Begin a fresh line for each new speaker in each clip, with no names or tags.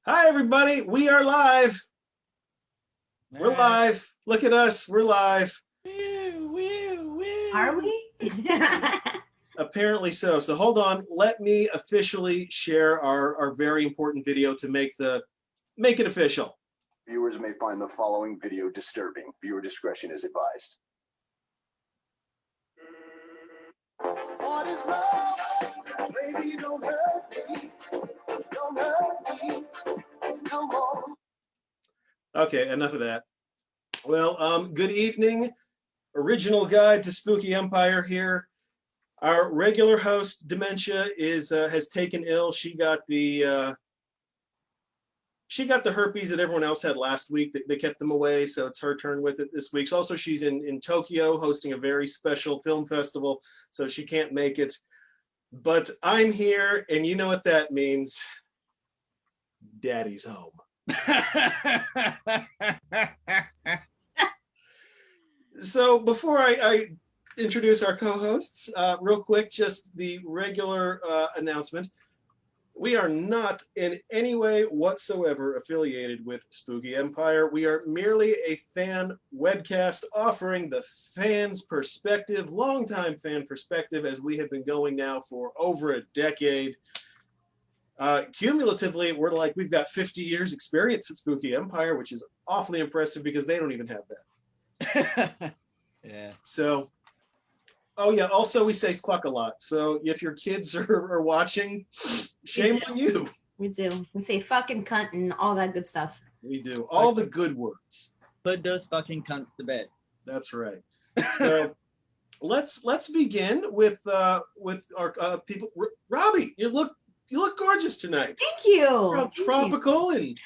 Hi, everybody. We are live. We're live. Look at us. We're live.
Are we?
Apparently so. So hold on. Let me officially share our very important video to make it official.
Viewers may find the following video disturbing. Viewer discretion is advised. What is love? Baby, don't hurt me. Don't hurt me. No more.
Okay, enough of that. Well, good evening. Original guide to Spooky Empire here. Our regular host, Dementia, has taken ill. She got the herpes that everyone else had last week. They kept them away, so it's her turn with it this week. So also, she's in Tokyo hosting a very special film festival, so she can't make it. But I'm here, and you know what that means. Daddy's home. So before I introduce our co-hosts, real quick, just the regular announcement. We are not in any way whatsoever affiliated with Spooky Empire. We are merely a fan webcast offering the fans' perspective, longtime fan perspective, as we have been going now for over a decade. Cumulatively, we've got 50 years experience at Spooky Empire, which is awfully impressive because they don't even have that.
Yeah.
So, oh yeah, also we say fuck a lot. So if your kids are watching, shame on you.
We do. We say fucking cunt and all that good stuff.
We do. All the good words.
Put those fucking cunts to bed.
That's right. So let's begin with our people. Robbie, you look gorgeous tonight.
Thank you.
You're all tropical and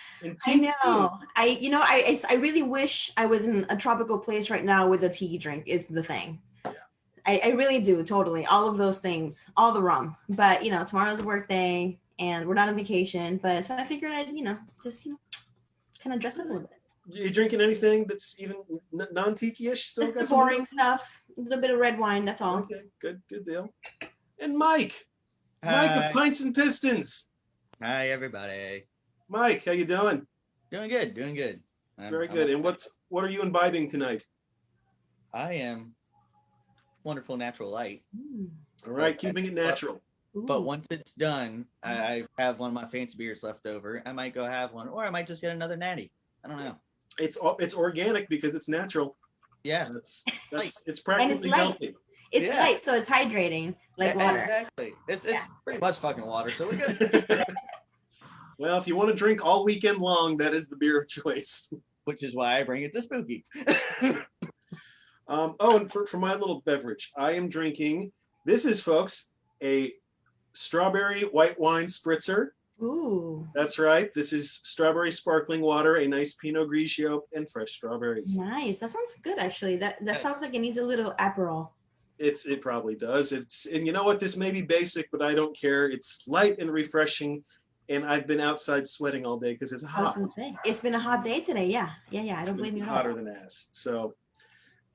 I know. I really wish I was in a tropical place right now with a tiki drink is the thing.
Yeah.
I really do, totally. All of those things, all the rum. But, tomorrow's a work day and we're not on vacation. But so I figured I'd, just, kind of dress up a little bit.
You drinking anything that's even non-tiki-ish?
Just the boring stuff. A little bit of red wine, that's all.
Okay, good deal. And Mike.
Hi.
Mike of Pints and Pistons.
Hi, everybody.
Mike, how you doing?
Doing good.
Very good. And what are you imbibing tonight?
I am wonderful natural light.
All right, keeping it natural.
But once it's done, I have one of my fancy beers left over. I might go have one, or I might just get another natty. I don't know.
It's organic because it's natural.
Yeah.
It's practically healthy.
It's light, so it's hydrating, like water.
Exactly. It's pretty much fucking water, so we're good.
Well, if you want to drink all weekend long, that is the beer of choice.
Which is why I bring it to Spooky.
And for my little beverage, I am drinking, this is, folks, a strawberry white wine spritzer.
Ooh.
That's right. This is strawberry sparkling water, a nice Pinot Grigio, and fresh strawberries.
Nice. That sounds good, actually. That sounds like it needs a little Aperol.
It probably does. And you know what? This may be basic, but I don't care. It's light and refreshing, and I've been outside sweating all day because it's hot.
I was gonna say, it's been a hot day today. Yeah. I don't blame you at all.
Hotter than ass. So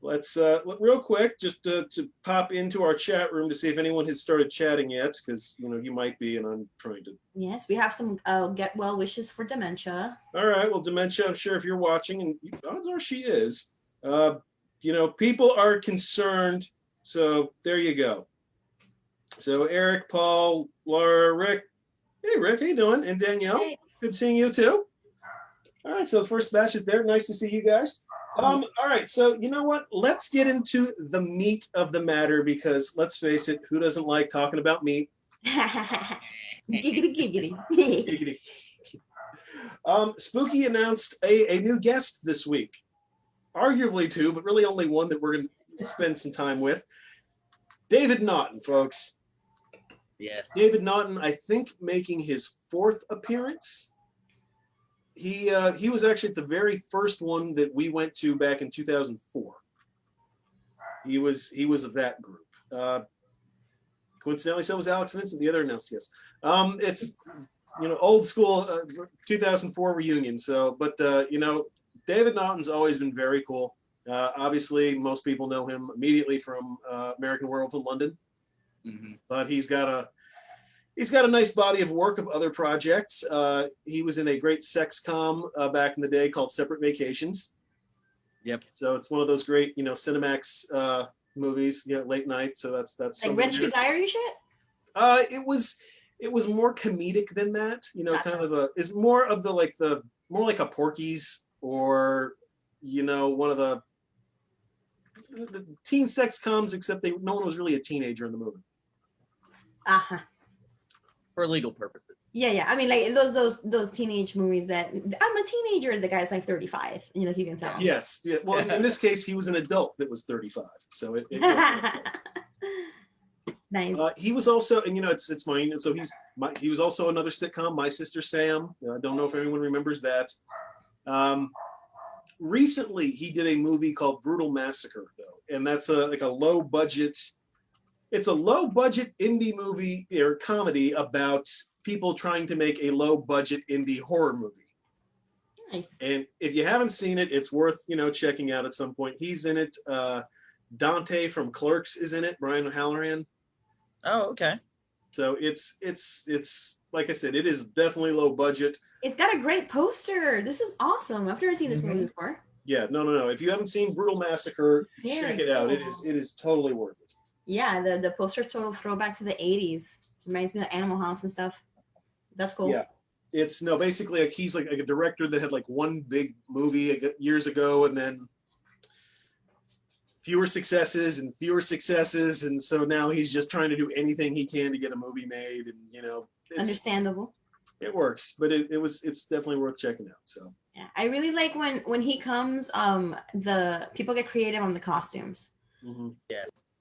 let's real quick just to pop into our chat room to see if anyone has started chatting yet, because you might be, and I'm trying to.
Yes, we have some get well wishes for Dementia.
All right. Well, Dementia, I'm sure if you're watching, and odds are she is. People are concerned. So there you go. So Eric, Paul, Laura, Rick. Hey, Rick, how you doing? And Danielle,
Hey.
Good seeing you too. All right, so the first batch is there. Nice to see you guys. All right, so you know what? Let's get into the meat of the matter because let's face it, who doesn't like talking about meat?
Giggity.
Giggity. Spooky announced a new guest this week. Arguably two, but really only one that we're going to spend some time with. David Naughton, folks.
Yes.
David Naughton, I think, making his fourth appearance. He was actually at the very first one that we went to back in 2004. He was of that group. Coincidentally, so was Alex Vincent, the other announced guest. It's old school 2004 reunion. So, but David Naughton's always been very cool. Obviously, most people know him immediately from American Werewolf in London, but he's got he's got a nice body of work of other projects. He was in a great sex com back in the day called Separate Vacations.
Yep.
So it's one of those great, Cinemax movies, late night. So that's
Like Red Shoe Diary shit?
It was more comedic than that,
Gotcha.
kind of is more of the more like a Porky's or, one of the teen sex coms, except no one was really a teenager in the movie.
Uh-huh.
For legal purposes.
Yeah. I mean, like those teenage movies that I'm a teenager, the guy's like 35, if you can tell.
Yes. Yeah. Well, in this case, he was an adult that was 35. So it worked out.
Nice.
He was also, and it's mine. So he was also another sitcom, My Sister Sam. I don't know if anyone remembers that. Recently, he did a movie called Brutal Massacre, though, and that's a low budget. It's a low budget indie movie or comedy about people trying to make a low budget indie horror movie.
Nice.
And if you haven't seen it, it's worth checking out at some point. He's in it. Dante from Clerks is in it. Brian O'Halloran.
Oh, okay.
So it's like I said, it is definitely low budget.
It's got a great poster. This is awesome. I've never seen this movie before.
Yeah, no. If you haven't seen Brutal Massacre,
Very
check it out.
cool.
It is totally worth it.
Yeah, the poster's total throwback to the 80s. Reminds me of Animal House and stuff. That's cool.
Yeah. It's basically he's like a director that had like one big movie years ago and then fewer successes, and so now he's just trying to do anything he can to get a movie made, and
Understandable.
it works, but it's definitely worth checking out. So
Yeah, I really like when he comes. The people get creative on the costumes.
mm-hmm.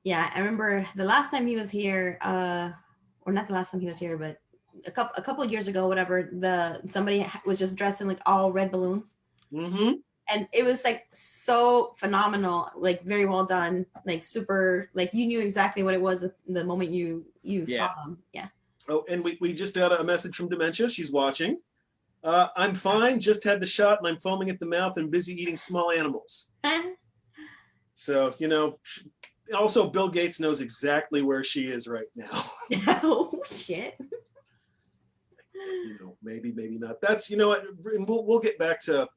Yeah, I remember the last time he was here, or not the last time he was here, but a couple of years ago, whatever. Somebody was just dressed in like all red balloons.
Mm-hmm.
And it was like so phenomenal, like very well done, like super, like you knew exactly what it was the moment you saw them. Yeah.
Oh, and we just got a message from Dementia. She's watching. I'm fine. Just had the shot, and I'm foaming at the mouth and busy eating small animals. So also Bill Gates knows exactly where she is right now.
Oh shit.
Maybe not. That's what. And we'll get back to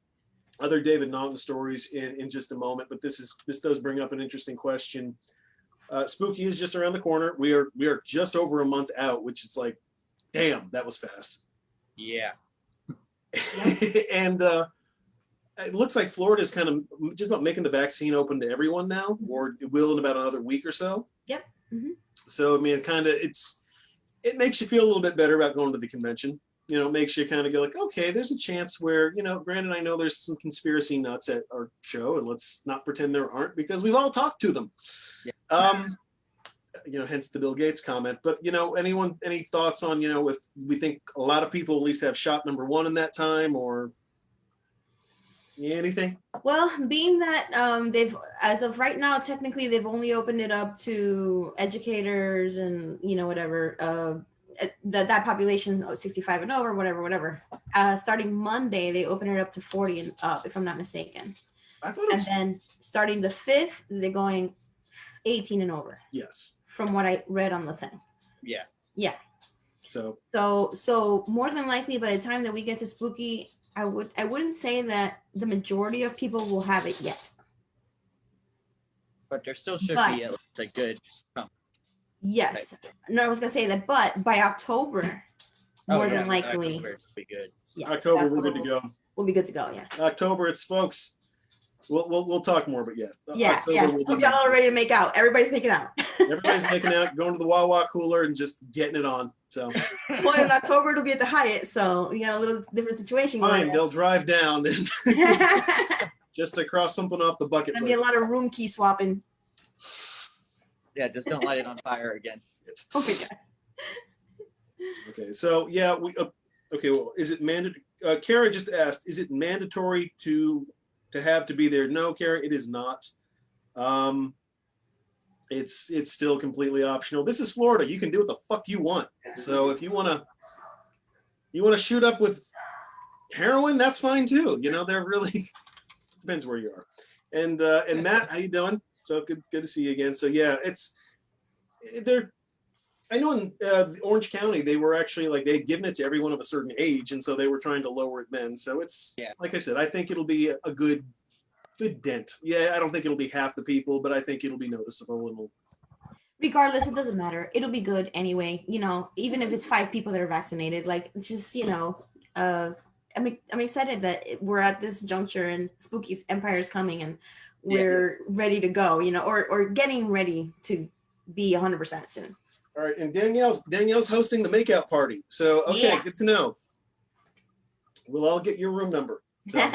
other David Naughton stories in just a moment, but this does bring up an interesting question. Spooky is just around the corner. We are just over a month out, which is like, damn, that was fast.
Yeah.
And it looks like Florida is kind of just about making the vaccine open to everyone now, or it will in about another week or so.
Yep. Mm-hmm.
So I mean, it makes you feel a little bit better about going to the convention. It makes you kind of go like, okay, there's a chance where, granted, I know there's some conspiracy nuts at our show, and let's not pretend there aren't, because we've all talked to them. Yeah. Hence the Bill Gates comment. But, any thoughts on, if we think a lot of people at least have shot number one in that time, or anything?
Well, being that they've, as of right now, technically they've only opened it up to educators and, whatever, that population is 65 and over, whatever. Starting Monday, they open it up to 40 and up, if I'm not mistaken.
I thought
and then starting the 5th, they're going 18 and over.
Yes.
From what I read on the thing.
Yeah.
Yeah. So more than likely, by the time that we get to Spooky, I wouldn't say that the majority of people will have it yet.
But there still should be at least a good.
Yes. No, I was gonna say that, but by October, more than likely,
October will be good.
Yeah,
October, we're good to go.
We'll be good to go. Yeah.
October, it's folks. We'll talk more, but yeah.
Yeah.
October,
Yeah.
We'll
Hope y'all are ready to make out. Everybody's making out.
Everybody's making out, going to the Wawa cooler, and just getting it on. So.
Well, in October it'll be at the Hyatt, so we got a little different situation.
Fine, they'll drive down and just to cross something off the bucket
There'll
list.
be a lot of room key swapping.
Yeah, just don't light it on fire again.
Oh my god.
Okay, so yeah, okay. Well, is it mandatory? Kara just asked, is it mandatory to have to be there? No, Kara, it is not. It's still completely optional. This is Florida. You can do what the fuck you want. So if you wanna shoot up with heroin, that's fine too. They're really depends where you are. And Matt, how you doing? So good to see you again. So yeah, I know in Orange County, they were actually like they'd given it to everyone of a certain age, and so they were trying to lower it then. So it's
Yeah.
like I said, I think it'll be a good dent. Yeah, I don't think it'll be half the people, but I think it'll be noticeable and
Regardless, it doesn't matter. It'll be good anyway. Even if it's 5 people that are vaccinated, like it's just I'm excited that we're at this juncture and Spooky's Empire is coming and we're ready to go. Or getting ready to be 100% soon.
all right. And Danielle's hosting the makeout party. So okay,
Yeah.
good to know. We'll all get your room number. So.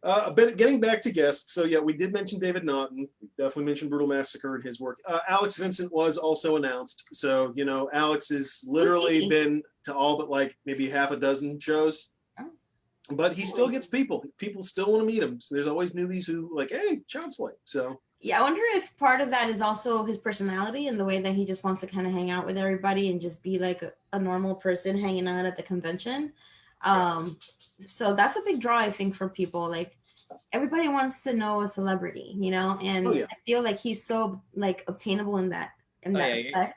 But getting back to guests, so yeah, we did mention David Naughton. We definitely mentioned Brutal Massacre and his work. Alex Vincent was also announced. So, Alex has literally been to all but like maybe half a dozen shows.
Oh.
But he still gets people. People still want to meet him. So there's always newbies who like, hey, Child's Play. So
yeah, I wonder if part of that is also his personality and the way that he just wants to kind of hang out with everybody and just be like a normal person hanging out at the convention. So that's a big draw, I think, for people. Like everybody wants to know a celebrity, and
Oh, yeah.
I feel like he's so like obtainable in that respect.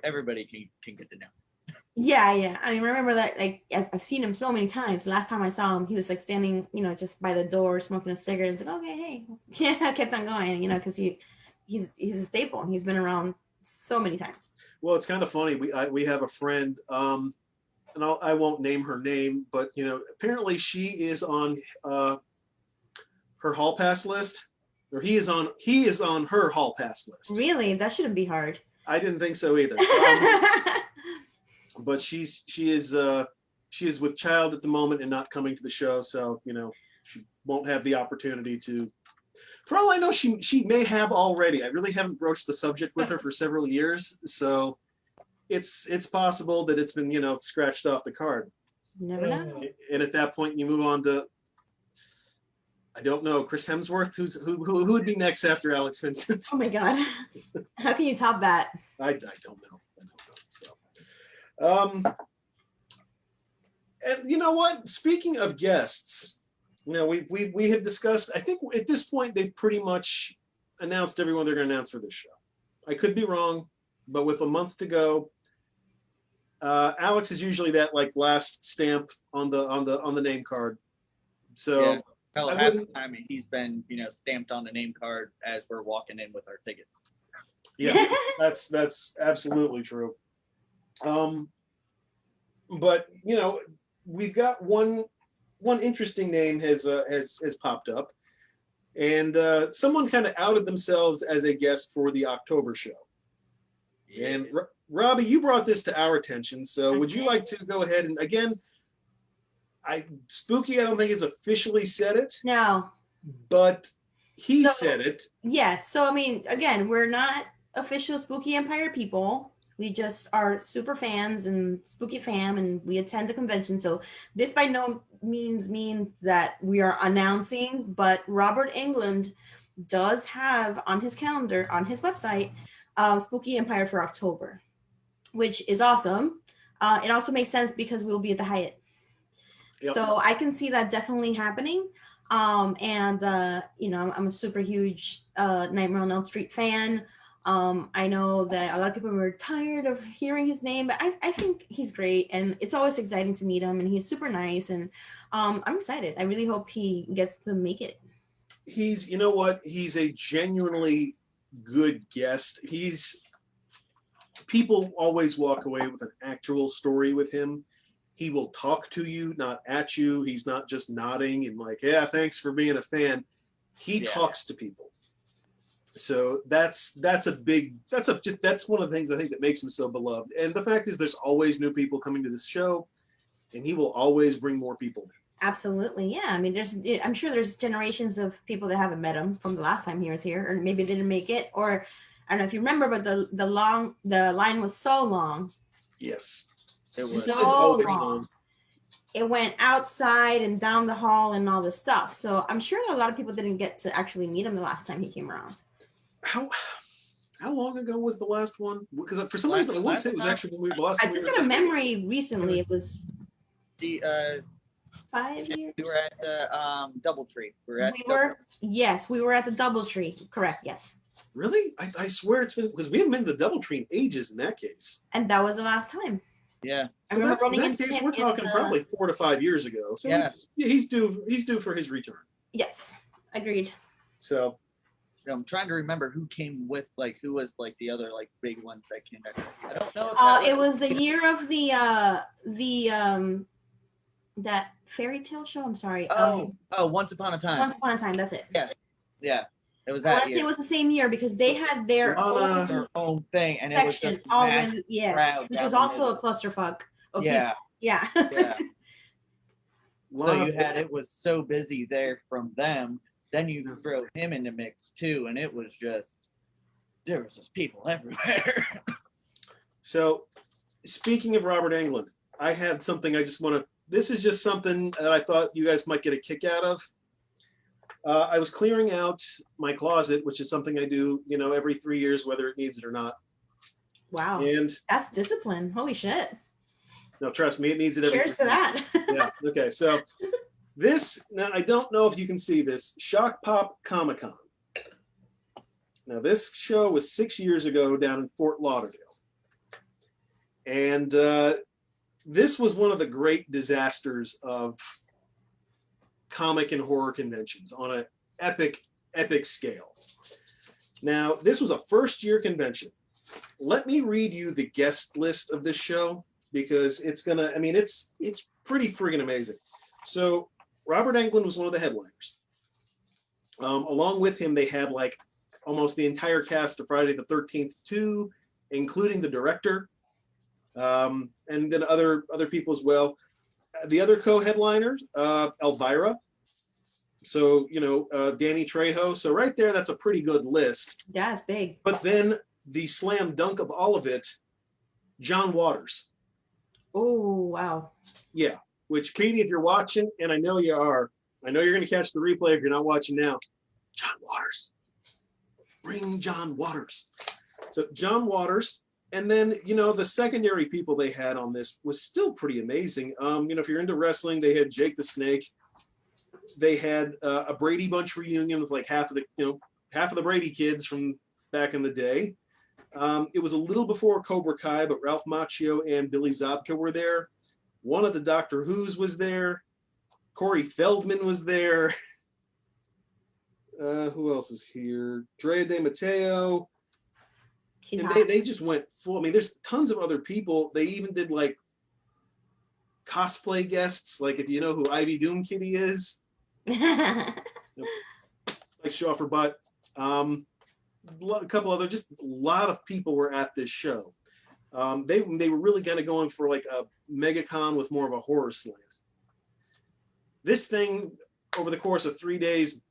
Everybody can get to know.
Yeah. I mean, remember that, like, I've seen him so many times. The last time I saw him, he was like standing, just by the door smoking a cigarette. It's like, okay, hey. Yeah, I kept on going, because he's a staple. He's been around so many times.
Well, it's kind of funny. We have a friend, and I won't name her name, but apparently she is on her hall pass list, or he is on her hall pass list.
Really, that shouldn't be hard.
I didn't think so either. But she is with child at the moment and not coming to the show, so she won't have the opportunity to. For all I know, she may have already. I really haven't broached the subject with her for several years, so it's possible that it's been scratched off the card.
You never know.
And at that point, you move on to, I don't know, Chris Hemsworth. Who would be next after Alex Vincent?
Oh my God, how can you top that?
I don't know. So, and you know what? Speaking of guests, we have discussed. I think at this point they've pretty much announced everyone they're going to announce for this show. I could be wrong, but with a month to go, Alex is usually that like last stamp on the name card. So
half the time he's been stamped on the name card as we're walking in with our tickets.
Yeah, that's absolutely true. But we've got one interesting name has popped up, and someone kind of outed themselves as a guest for the October show. Yeah. And Robbie, you brought this to our attention, so would you like to go ahead and again? Spooky, I don't think has officially said it.
No,
but he said it.
Yeah. So I mean, again, we're not official Spooky Empire people. We just are super fans and Spooky fam, and we attend the convention. So this by no means means that we are announcing, but Robert Englund does have on his calendar, on his website, Spooky Empire for October, which is awesome. It also makes sense because we'll be at the Hyatt. Yep. So I can see that definitely happening. I'm a super huge Nightmare on Elm Street fan. I know that a lot of people were tired of hearing his name, but I think he's great, and it's always exciting to meet him, and he's super nice, and I'm excited. I really hope he gets to make it.
He's a genuinely good guest. People always walk away with an actual story with him. He will talk to you, not at you. He's not just nodding and like, yeah, thanks for being a fan. He talks to people. So that's one of the things I think that makes him so beloved. And the fact is there's always new people coming to this show, and he will always bring more people in.
Absolutely. Yeah. I mean, I'm sure there's generations of people that haven't met him from the last time he was here, or maybe they didn't make it, or I don't know if you remember, but the line was so long.
Yes.
It was so long. It went outside and down the hall and all this stuff. So I'm sure that a lot of people didn't get to actually meet him the last time he came around.
How long ago was the last one? Because for some reason I want to say it was actually when we last.
I just got a memory recently. It was 5 years.
We were at the DoubleTree.
We were at the DoubleTree. Correct. Yes.
Really? I swear it's been, because we haven't been to the DoubleTree in ages in that case.
And that was the last time.
Yeah.
I
So
remember
that's, in
running
that
into
case,
him
we're talking
in,
probably 4 to 5 years ago. So
Yeah.
he's due for his return.
Yes, agreed.
So
I'm trying to remember who came with, like, who was like the other like big ones that came back. I don't know. If that
It was the year of the that fairy tale show. I'm sorry.
Once Upon a Time.
Once Upon a Time. That's it.
Yes. Yeah. It was
I want
that
to say
year.
it was the same year because they had their own
Their own thing, and
section,
it was just
all
mass
in, yes,
crowd
which
down
was
the
also
middle.
a clusterfuck. Of
Yeah.
people. Yeah.
Yeah. So
lot
you
of-
had, it was so busy there from them. Then you throw him in the mix too, and it was just, there was just people everywhere.
So, speaking of Robert Englund, I had something I just want to. This is just something that I thought you guys might get a kick out of. I was clearing out my closet, which is something I do, every 3 years, whether it needs it or not.
Wow.
And
That's discipline. Holy shit.
no, trust me, it needs it every.
Cheers
3
to that.
Yeah. Okay. So this, now I don't know if you can see this, Shock Pop Comic Con. Now this show was 6 years ago down in Fort Lauderdale. And this was one of the great disasters of comic and horror conventions on an epic scale. Now, this was a first-year convention. Let me read you the guest list of this show because it's pretty friggin' amazing. So Robert Englund was one of the headliners. Along with him, they had like almost the entire cast of Friday the 13th too, including the director, and then other people as well. The other co-headliners, Elvira. So, Danny Trejo. So right there, that's a pretty good list.
Yeah, it's big.
But then the slam dunk of all of it, John Waters.
Oh, wow.
Yeah, which, Petey, if you're watching, and I know you are, I know you're going to catch the replay if you're not watching now. John Waters. Bring John Waters. So John Waters. And then, the secondary people they had on this was still pretty amazing. If you're into wrestling, they had Jake the Snake. They had a Brady Bunch reunion with like half of the Brady kids from back in the day. It was a little before Cobra Kai, but Ralph Macchio and Billy Zabka were there. One of the Doctor Who's was there. Corey Feldman was there. Who else is here? Drea De Matteo.
She's
And
hot.
they just went full. I mean, there's tons of other people. They even did like cosplay guests, like if you know who Ivy Doom Kitty is, like show off her butt. A couple other, just a lot of people were at this show. They were really kind of going for like a MegaCon with more of a horror slant. This thing, over the course of 3 days,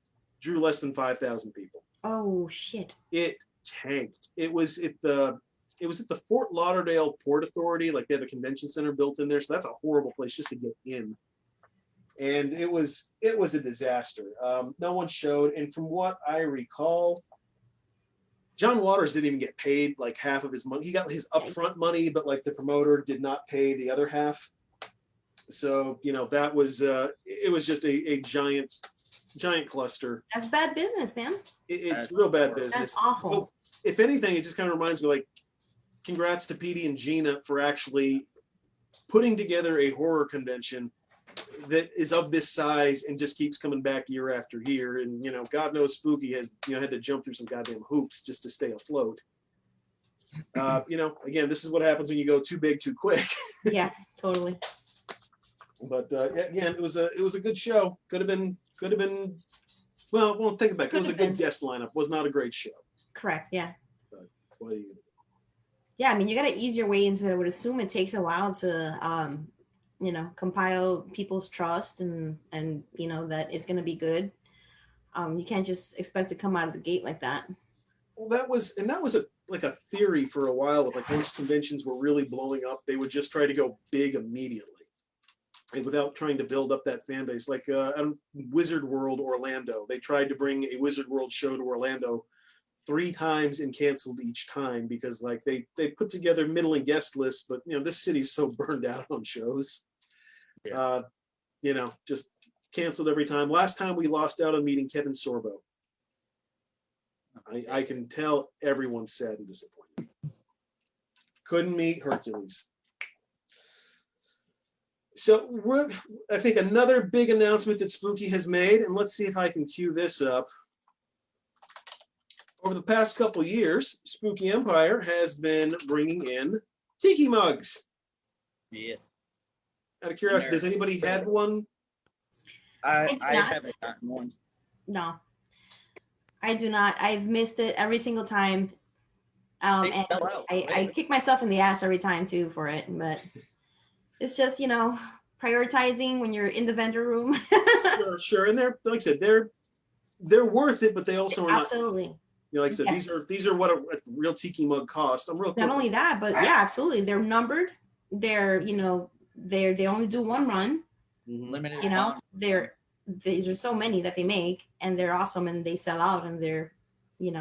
drew less than 5,000 people.
Oh, shit.
It tanked. It was at the Fort Lauderdale Port Authority. Like they have a convention center built in there, so that's a horrible place just to get in. And it was a disaster. No one showed, and from what I recall, John Waters didn't even get paid like half of his money. He got his upfront money, but like the promoter did not pay the other half. So that was it was just a giant cluster.
That's bad business, man.
It's real bad business.
That's awful.
Well, if anything, it just kind of reminds me, like, congrats to Petey and Gina for actually putting together a horror convention that is of this size and just keeps coming back year after year. And God knows Spooky has had to jump through some goddamn hoops just to stay afloat. Again, this is what happens when you go too big too quick.
Yeah, totally.
But again, it was a good show. Could have been. Well, won't think about it. It was a good guest lineup. Was not a great show.
Correct. Yeah.
But what are you gonna do?
Yeah, I mean, you got to ease your way into it. I would assume it takes a while to, compile people's trust and that it's going to be good. You can't just expect to come out of the gate like that.
Well, that was a theory for a while. Of like once conventions were really blowing up, they would just try to go big immediately, and without trying to build up that fan base. Like Wizard World Orlando, they tried to bring a Wizard World show to Orlando 3 times and canceled each time because like they put together middling guest lists, but this city's so burned out on shows.
Yeah.
just canceled every time. Last time we lost out on meeting Kevin Sorbo. I can tell everyone's sad and disappointed. Couldn't meet Hercules. So I think another big announcement that Spooky has made, and let's see if I can cue this up. Over the past couple years, Spooky Empire has been bringing in tiki mugs.
Yes.
Out of curiosity, does anybody have one?
I
I do not.
haven't gotten one.
No, I do not. I've missed it every single time.
They
And
sell out
I
quick.
kick myself in the ass every time too for it. But it's just, prioritizing when you're in the vendor room.
Sure. And they're, like I said, they're worth it, but they also are not.
Absolutely.
Like I said,
Yes.
these are what a real tiki mug cost. I'm real.
Not only that, but yeah, absolutely. They're numbered. They're, they only do one run.
Mhm.
Limited.
There's just so many that they make, and they're awesome, and they sell out, and they're, this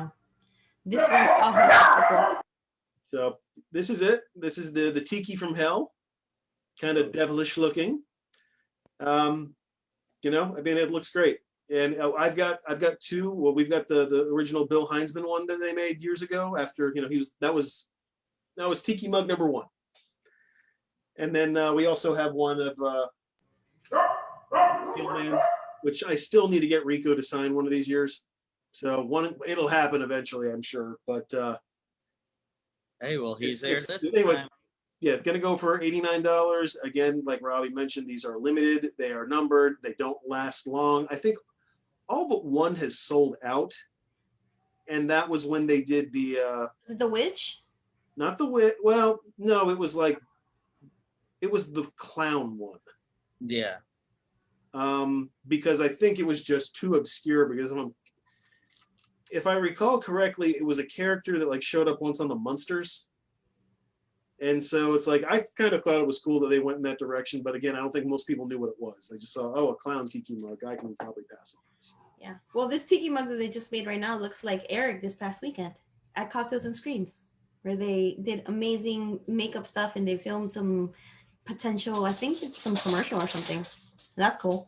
one. Oh, that's so cool.
So this is it. This is the tiki from hell, kind of devilish looking. I mean, it looks great. And I've got two. Well, we've got the original Bill Heinzman one that they made years ago. After that was tiki mug number one. And then we also have one of Gilman, which I still need to get Rico to sign one of these years. So it'll happen eventually, I'm sure. But
Hey, well, he's there this
anyway,
time.
yeah, it's gonna go for $89. Again, like Robbie mentioned, these are limited. They are numbered. They don't last long. I think all but one has sold out, and that was when they did the
Is it the witch?
not the wit. Well, no, it was the clown one.
Yeah.
Because I think it was just too obscure. Because if I recall correctly, it was a character that like showed up once on the Munsters. And so it's like, I kind of thought it was cool that they went in that direction. But again, I don't think most people knew what it was. They just saw, a clown tiki mug. I can probably pass on this.
Yeah. Well, this tiki mug that they just made right now looks like Eric this past weekend at Cocktails and Screams, where they did amazing makeup stuff and they filmed some potential, I think it's some commercial or something. That's cool.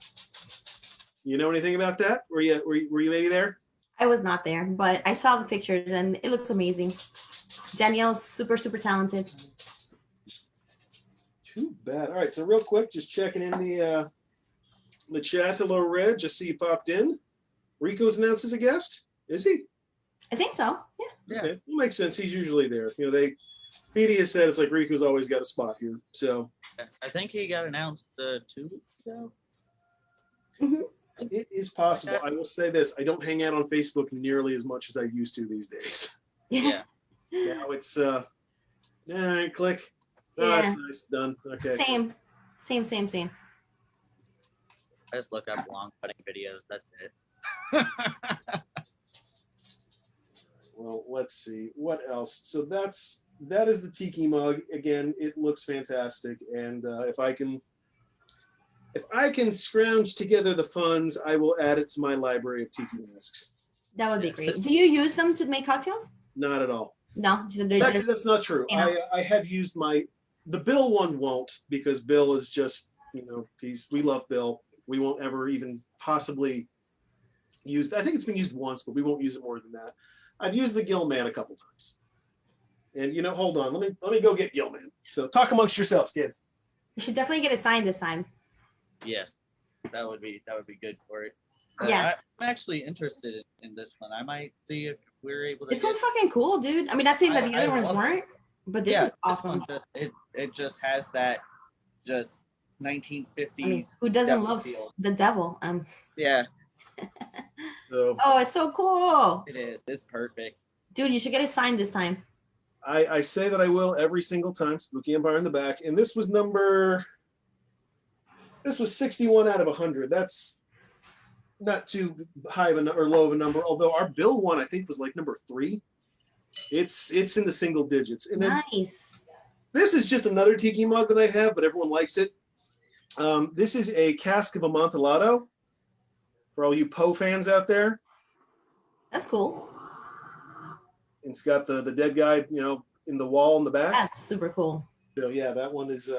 You know anything about that? Were you maybe there?
I was not there, but I saw the pictures and it looks amazing. Danielle's super, super talented.
Too bad. All right, so real quick, just checking in the chat. Hello, Red. Just see you popped in. Rico's announced as a guest. Is he?
I think so. Yeah.
Yeah.
Okay. Well, makes sense. He's usually there. PD has said it's like Rico's always got a spot here. So
I think he got announced 2 weeks ago.
it is possible. I will say this: I don't hang out on Facebook nearly as much as I used to these days.
Yeah.
Now it's all right, click.
Yeah.
That's nice, done. Okay.
Same.
I just look up long cutting videos. That's it.
Well, let's see what else. So that is the tiki mug. Again, it looks fantastic, and if I can scrounge together the funds, I will add it to my library of tiki masks.
That would be great. Do you use them to make cocktails?
Not at all.
No.
Actually, that's not true. I have used the Bill one won't, because Bill is just, we love Bill. We won't ever even possibly use. I think it's been used once, but we won't use it more than that. I've used the Gilman a couple times. And hold on, let me go get Gilman. So talk amongst yourselves, kids.
You should definitely get it signed this time.
Yes, that would be good for it.
Yeah.
I'm actually interested in this one. I might see if we're able to.
This one's fucking cool, dude. I mean, not saying that the other ones weren't, but this is awesome.
It just has that just 1950s.
I mean, who doesn't
devil
love
feel.
the devil?
Yeah,
So
Oh, it's so cool,
it is. It's perfect.
dude. You should get it signed this time.
I say that I will every single time. Spooky Empire in the back. And this was 61 out of 100. That's not too high of a or low of a number. Although our Bill one, I think, was like number 3. It's in the single digits. And then
Nice.
this is just another tiki mug that I have, but everyone likes it. This is a cask of Amontillado for all you Poe fans out there.
That's cool.
It's got the dead guy, in the wall in the back.
That's super cool.
So yeah, that one is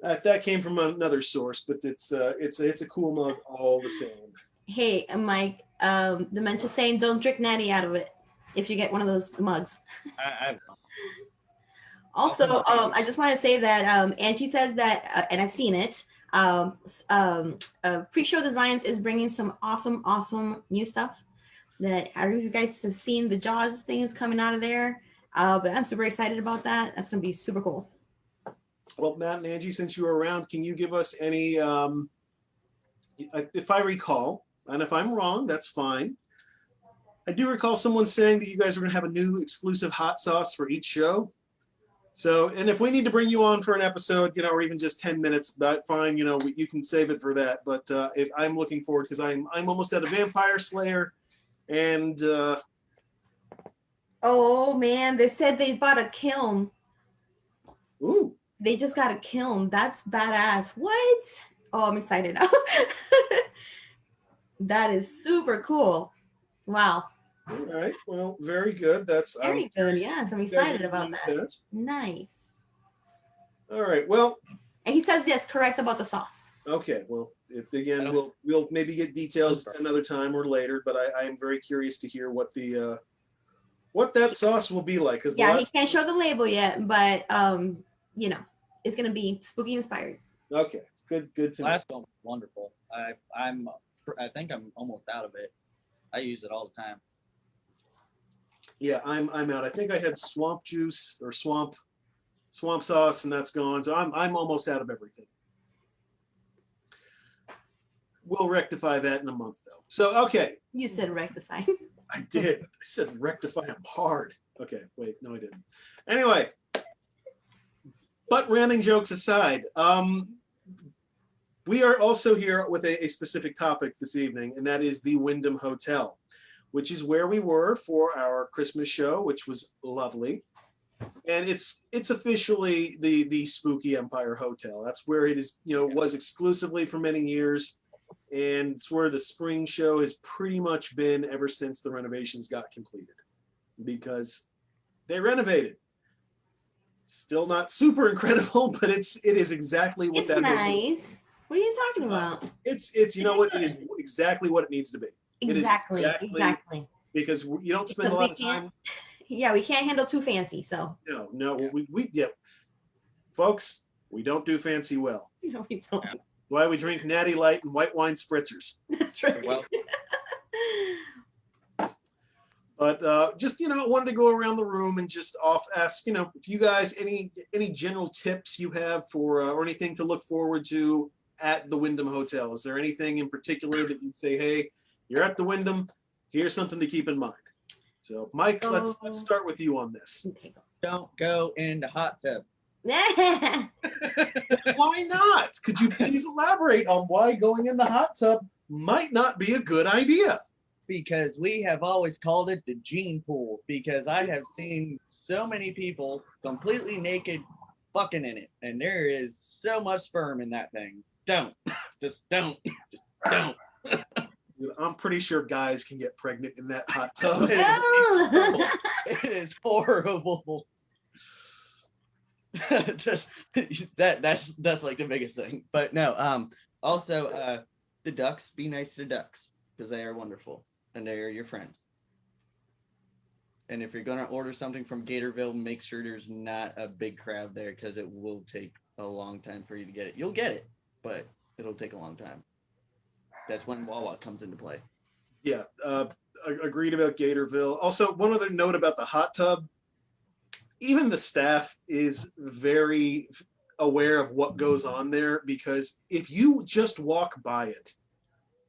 That came from another source, but it's a cool mug all the same.
Hey, Mike, the mention saying don't drink natty out of it if you get one of those mugs.
I
Also, I just want to say that Angie says that, and I've seen it. Pre-show Designs is bringing some awesome new stuff. That I don't know if you guys have seen the Jaws things coming out of there, but I'm super excited about that. That's gonna be super cool.
Well, Matt and Angie, since you were around, can you give us any? If I recall, and if I'm wrong, that's fine. I do recall someone saying that you guys are going to have a new exclusive hot sauce for each show. So, and if we need to bring you on for an episode, or even just 10 minutes, that's fine. You can save it for that. But if I'm looking forward, because I'm almost at a Vampire Slayer, and
Oh man, they said they bought a kiln.
ooh,
They just got a kiln. That's badass. What? Oh, I'm excited now. That is super cool. Wow.
all right, well, very good. That's
Very good. Yes, I'm excited about that. Nice.
All right, well.
And he says yes, correct about the sauce.
Okay, well, again, we'll maybe get details another time or later, but I am very curious to hear what the what that sauce will be like.
Yeah, he can't show the label yet, but it's gonna be spooky inspired.
Okay, good to know.
Last one was wonderful. I think I'm almost out of it. I use it all the time.
Yeah, I'm out. I think I had swamp juice or swamp sauce, and that's gone. So I'm almost out of everything. We'll rectify that in a month, though. So, okay.
You said rectify.
I did. I said rectify. I'm hard. Okay, wait. No, I didn't. Anyway, butt ramming jokes aside, we are also here with a specific topic this evening, and that is the Wyndham Hotel, which is where we were for our Christmas show, which was lovely. And it's officially the Spooky Empire Hotel. That's where it is, was exclusively for many years. And it's where the spring show has pretty much been ever since the renovations got completed, because they renovated. Still not super incredible, but it is exactly what
it's nice. What are you talking about?
It's it is exactly what it needs to be.
Exactly.
Because you don't spend a lot of time.
Yeah, we can't handle too fancy. So
no, we folks, we don't do fancy well.
No, we don't.
Why we drink Natty Light and white wine spritzers.
That's right.
Well,
but just wanted to go around the room and just ask if you guys any general tips you have for or anything to look forward to at the Wyndham Hotel. Is there anything in particular that you'd say, hey, you're at the Wyndham, here's something to keep in mind? So, Mike, let's start with you on this.
Okay.
Don't go in the hot tub.
Why not? Could you please elaborate on why going in the hot tub might not be a good idea?
Because we have always called it the gene pool, because I have seen so many people completely naked fucking in it, and there is so much sperm in that thing. Don't. Just don't.
Dude, I'm pretty sure guys can get pregnant in that hot tub.
It is horrible. Just that's like the biggest thing. But no, also the ducks, be nice to the ducks, because they are wonderful and they are your friends. And if you're gonna order something from Gatorville, make sure there's not a big crowd there, because it will take a long time for you to get it. You'll get it, but it'll take a long time. That's when Wawa comes into play.
Yeah, agreed about Gatorville. Also, one other note about the hot tub. Even the staff is very aware of what goes on there, because if you just walk by it,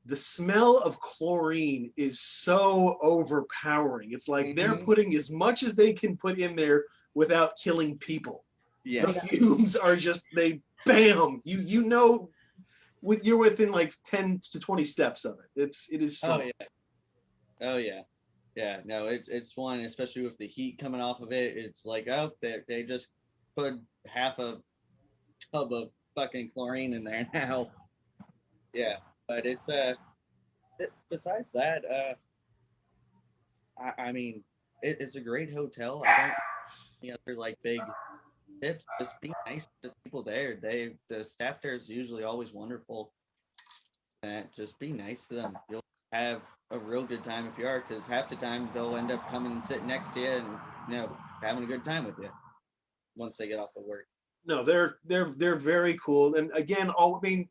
the smell of chlorine is so overpowering. It's like they're putting as much as they can put in there without killing people.
Yeah.
The fumes are just, bam, you're within like 10 to 20 steps of it. It is strong.
Oh yeah. Yeah, no, it's one, especially with the heat coming off of it. It's like, oh, they just put half a tub of fucking chlorine in there now. Yeah, but it's besides that, I mean, it's a great hotel. I don't any other like big tips. Just be nice to people there. The staff there is usually always wonderful. And just be nice to them. You'll have a real good time if you are, because half the time they'll end up coming and sitting next to you and having a good time with you once they get off of work.
No, they're very cool. And again, I mean,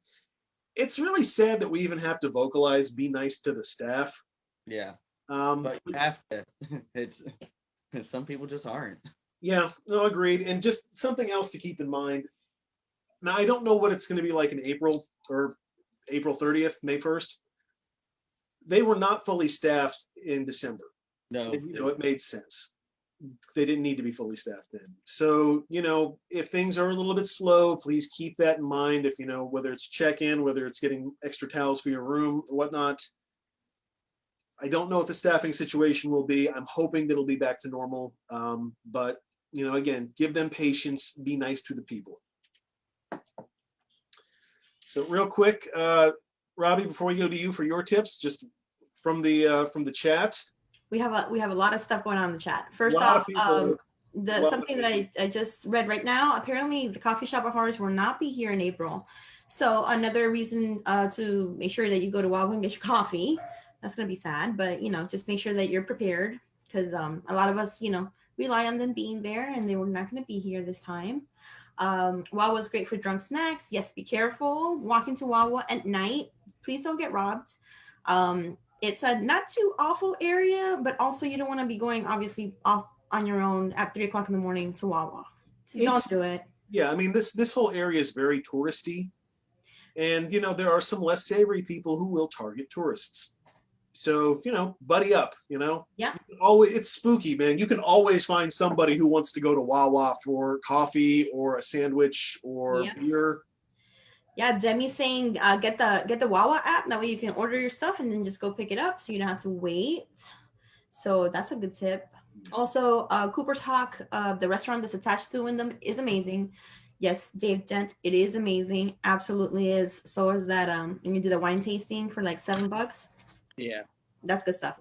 it's really sad that we even have to vocalize "be nice to the staff."
Yeah,
Um,
but you have to. It's some people just aren't.
yeah, no, agreed. And just something else to keep in mind. Now, I don't know what it's going to be like in April or April 30th, May 1st. They were not fully staffed in December.
No,
And, it made sense. They didn't need to be fully staffed then. So, if things are a little bit slow, please keep that in mind. If, whether it's check-in, whether it's getting extra towels for your room or whatnot. I don't know what the staffing situation will be. I'm hoping that it'll be back to normal. But, again, give them patience, be nice to the people. So real quick, Robbie, before we go to you for your tips, just from the chat.
We have a lot of stuff going on in the chat. First
Lot of
off,
people-
something that I just read right now. Apparently, the coffee shop at Horrors will not be here in April. So another reason to make sure that you go to Wawa and get your coffee. That's gonna be sad, but just make sure that you're prepared, because a lot of us rely on them being there, and they were not gonna be here this time. Wawa is great for drunk snacks. Yes, be careful walking to Wawa at night. Please don't get robbed. It's a not too awful area, but also you don't want to be going obviously off on your own at 3 o'clock in the morning to Wawa. Just don't do it.
Yeah, I mean this whole area is very touristy, and there are some less savory people who will target tourists. So buddy up.
Yeah.
It's spooky, man. You can always find somebody who wants to go to Wawa for coffee or a sandwich or beer.
Yeah, Demi's saying get the Wawa app. That way you can order your stuff and then just go pick it up, so you don't have to wait. So that's a good tip. Also, Cooper's Hawk, the restaurant that's attached to Wyndham, is amazing. Yes, Dave Dent, it is amazing. Absolutely is. So is that and you do the wine tasting for like $7.
Yeah,
that's good stuff.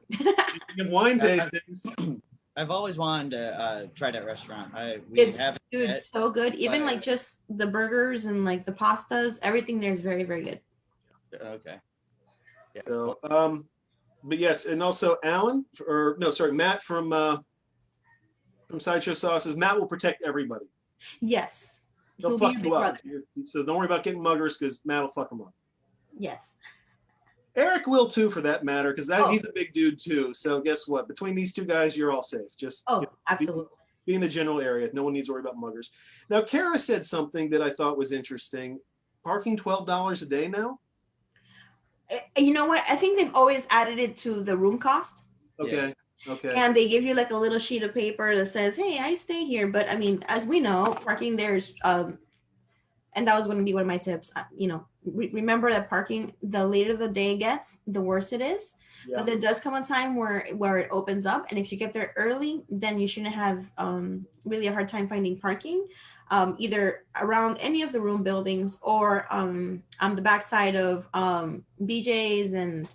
Wine tastings.
I've always wanted to try that restaurant.
It's so good. Even like just the burgers and like the pastas, everything there is very, very good.
Okay.
Yeah. So, but yes, and also Matt from Sideshow Sauces. Matt will protect everybody.
Yes.
He'll fuck you up. So don't worry about getting muggers, because Matt will fuck them up.
Yes.
Eric will too, for that matter, because he's a big dude too. So guess what? Between these two guys, you're all safe. Just
absolutely.
Be in the general area. No one needs to worry about muggers. Now, Kara said something that I thought was interesting. Parking $12 a day now?
You know what? I think they've always added it to the room cost.
Okay.
Yeah.
Okay.
And they give you like a little sheet of paper that says, "Hey, I stay here." But I mean, as we know, parking there's and that was going to be one of my tips. Remember that parking, the later the day gets, the worse it is. Yeah. But there does come a time where it opens up, and if you get there early, then you shouldn't have really a hard time finding parking, either around any of the room buildings or on the backside of BJ's and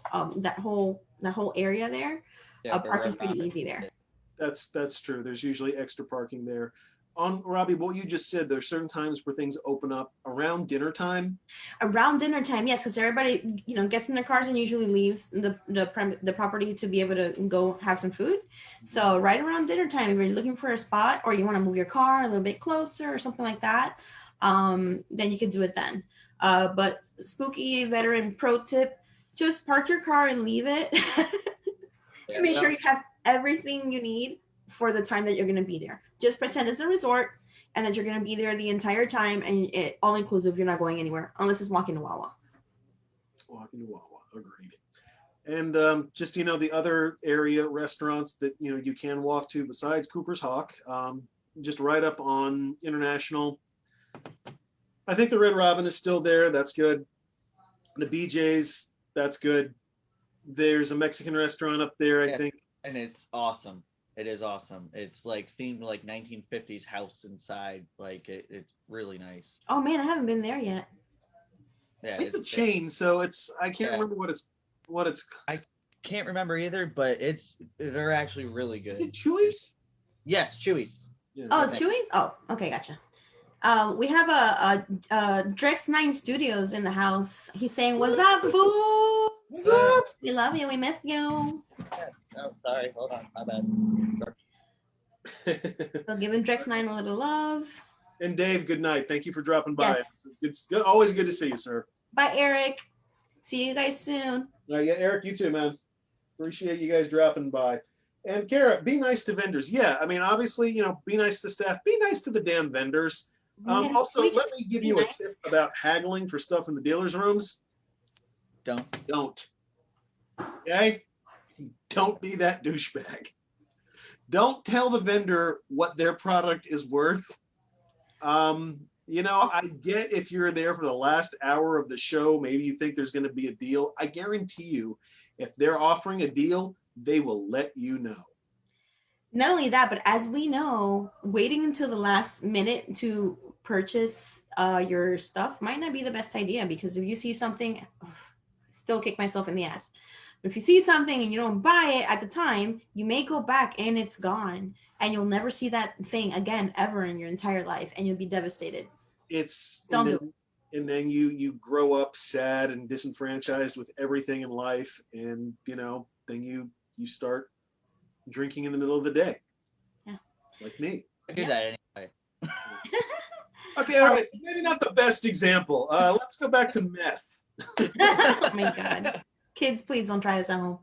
that whole area there. Yeah, parking's pretty easy there.
That's true. There's usually extra parking there. On Robbie, what you just said, there's certain times where things open up around dinner time.
Around dinner time, yes, because everybody gets in their cars and usually leaves the property to be able to go have some food. So right around dinner time, if you're looking for a spot or you want to move your car a little bit closer or something like that, then you could do it then. But spooky veteran pro tip: just park your car and leave it. And make sure you have everything you need for the time that you're going to be there. Just pretend it's a resort and that you're going to be there the entire time, and it all inclusive. You're not going anywhere unless it's walking to Wawa.
Walking to Wawa, agreed. And just the other area restaurants that you can walk to besides Cooper's Hawk, just right up on International. I think the Red Robin is still there. That's good. The BJ's, that's good. There's a Mexican restaurant up there, I think.
And it's awesome. It is awesome. It's like themed like 1950s house inside. Like it's really nice.
Oh man, I haven't been there yet.
Yeah, it's a chain, so I can't remember what it's.
I can't remember either, but they're actually really good.
Is it Chewy's?
Yes, Chewy's.
Yeah, it's Chewy's? Oh, okay, gotcha. We have a Drex 9 Studios in the house. He's saying, "What's up, fool?
What's up?
We love you. We miss you."
Oh, sorry. Hold on. My bad.
So giving Drex 9 a little love.
And Dave, good night. Thank you for dropping by.
Yes.
It's good, always good to see you, sir.
Bye, Eric. See you guys soon.
Yeah, Eric, you too, man. Appreciate you guys dropping by. And Kara, be nice to vendors. Yeah, I mean, obviously, be nice to staff. Be nice to the damn vendors.
Yeah,
Also,
we
let
just
me give
be
you a
nice.
tip about haggling for stuff in the dealer's rooms. Don't. Okay? Don't be that douchebag. Don't tell the vendor what their product is worth. I get if you're there for the last hour of the show, maybe you think there's going to be a deal. I guarantee you, if they're offering a deal, they will let you know.
Not only that, but as we know, waiting until the last minute to purchase your stuff might not be the best idea, because if you see something, still kick myself in the ass. But if you see something and you don't buy it at the time, you may go back and it's gone, and you'll never see that thing again ever in your entire life, and you'll be devastated. Don't do it.
And then you grow up sad and disenfranchised with everything in life, and then you start drinking in the middle of the day.
Yeah.
Like me.
I do that anyway.
Okay, maybe not the best example. Let's go back to meth.
Oh my God. Kids, please don't try this at home.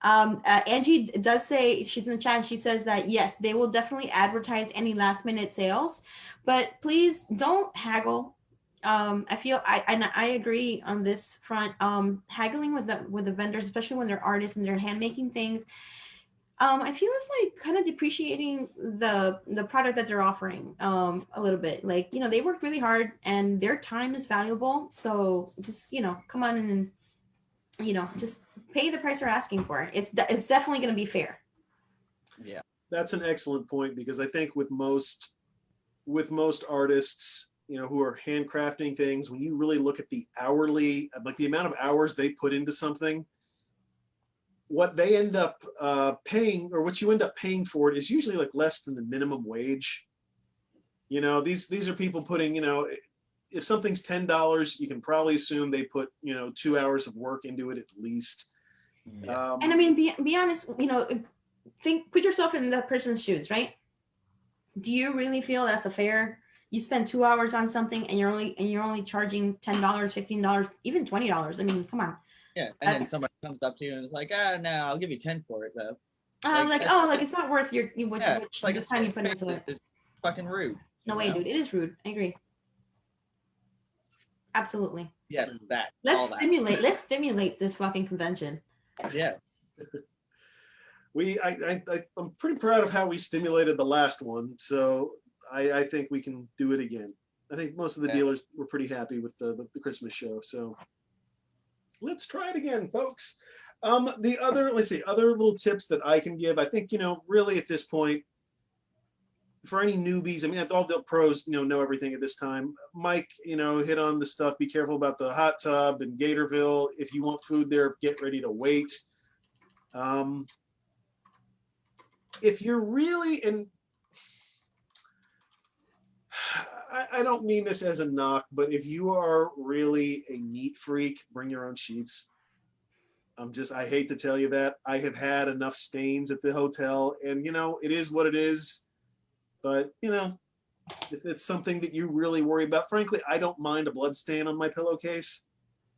Angie does say, she's in the chat, she says that yes, they will definitely advertise any last minute sales, but please don't haggle. I agree on this front. Haggling with the vendors, especially when they're artists and they're hand making things, I feel it's like kind of depreciating the product that they're offering a little bit. Like, they worked really hard and their time is valuable. So just, come on and, just pay the price they're asking for. It's definitely going to be fair.
Yeah.
That's an excellent point, because I think with most artists, who are handcrafting things, when you really look at the hourly, like the amount of hours they put into something, what they end up paying, or what you end up paying for it, is usually like less than the minimum wage. These are people putting, if something's $10, you can probably assume they put, 2 hours of work into it at least.
Yeah.
And I mean, be honest, put yourself in that person's shoes, right? Do you really feel that's a fair? You spend 2 hours on something and you're only charging $10, $15, even $20. I mean, come on.
Yeah, and then somebody comes up to you and is like, no, I'll give you 10 for it though.
It's not worth the time you put into it.
It's fucking rude.
No way, dude. It is rude. I agree. Absolutely.
Yes, that.
Let's stimulate this fucking convention.
Yeah.
I'm pretty proud of how we stimulated the last one, so I think we can do it again. I think most of the dealers were pretty happy with the Christmas show, so let's try it again, folks. Other little tips that I can give. I think, really at this point, for any newbies, I mean, all the pros, know everything at this time. Mike, hit on the stuff. Be careful about the hot tub in Gatorville. If you want food there, get ready to wait. If you're really I don't mean this as a knock, but if you are really a neat freak, bring your own sheets. I hate to tell you that. I have had enough stains at the hotel, and it is what it is. But if it's something that you really worry about, frankly, I don't mind a blood stain on my pillowcase.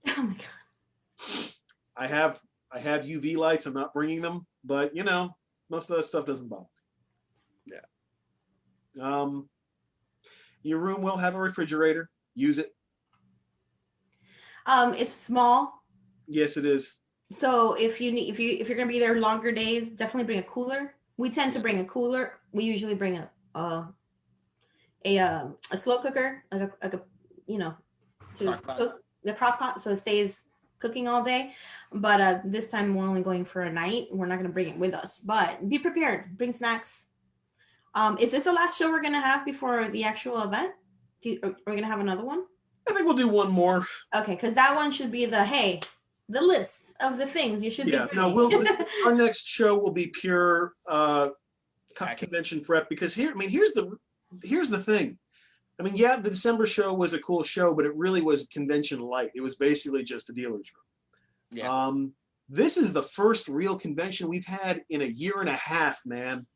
Oh my God.
I have UV lights. I'm not bringing them, but most of that stuff doesn't bother me. Yeah. Your room will have a refrigerator. Use it.
It's small.
Yes, it is.
So if you're gonna be there longer days, definitely bring a cooler. We tend to bring a cooler. We usually bring a slow cooker, like a to cook the crock pot, so it stays cooking all day. But this time we're only going for a night. We're not gonna bring it with us, but be prepared. Bring snacks. Is this the last show we're gonna have before the actual event? Are we gonna have another one?
I think we'll do one more.
Okay, because that one should be the list of the things you should be.
Yeah, no, our next show will be pure convention prep, because here's the thing. I mean, yeah, the December show was a cool show, but it really was convention light. It was basically just a dealer's room.
Yeah.
This is the first real convention we've had in a year and a half, man.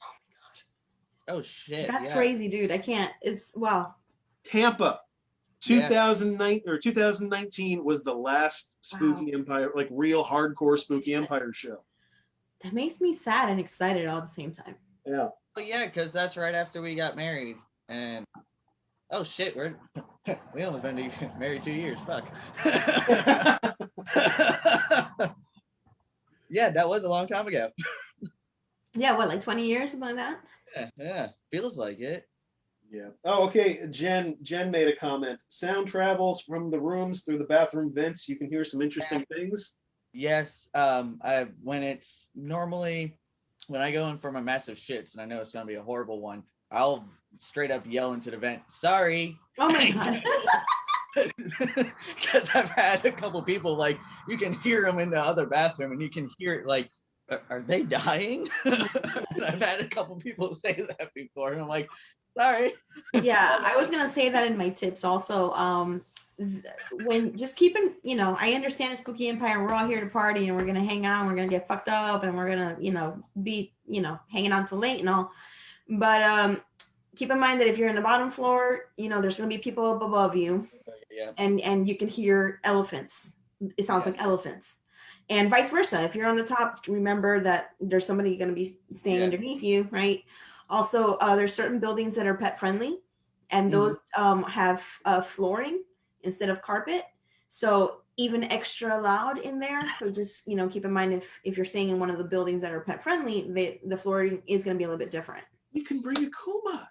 Oh shit.
That's
yeah.
crazy, dude. I can't. It's wow.
Tampa,
Yeah.
2009 or 2019 was the last Spooky Empire, like real hardcore Spooky Empire show.
That makes me sad and excited all at the same time.
Yeah.
But yeah, because that's right after we got married, and oh shit, we almost been married 2 years. Fuck. Yeah, that was a long time ago.
Yeah, what, like 20 years, something like that?
Yeah, feels like it.
Yeah. Oh, okay. Jen made a comment. Sound travels from the rooms through the bathroom vents. You can hear some interesting things.
Yes. When it's normally when I go in for my massive shits, and I know it's gonna be a horrible one, I'll straight up yell into the vent, "Sorry."
Oh my god.
Because I've had a couple people, like, you can hear them in the other bathroom, and you can hear it like, are they dying? And I've had a couple people say that before, and I'm like, sorry.
Yeah, I was gonna say that in my tips also. When just keeping, I understand it's Spooky Empire, we're all here to party and we're gonna hang out and we're gonna get fucked up and we're gonna, be, hanging out till late and all. But keep in mind that if you're in the bottom floor, there's gonna be people up above you.
Yeah.
And you can hear elephants. It sounds like elephants. And vice versa. If you're on the top, remember that there's somebody gonna be staying underneath you, right? Also, there's certain buildings that are pet friendly, and those have flooring instead of carpet, so even extra loud in there. So just keep in mind if you're staying in one of the buildings that are pet friendly, the flooring is going to be a little bit different.
You can bring a Kuma.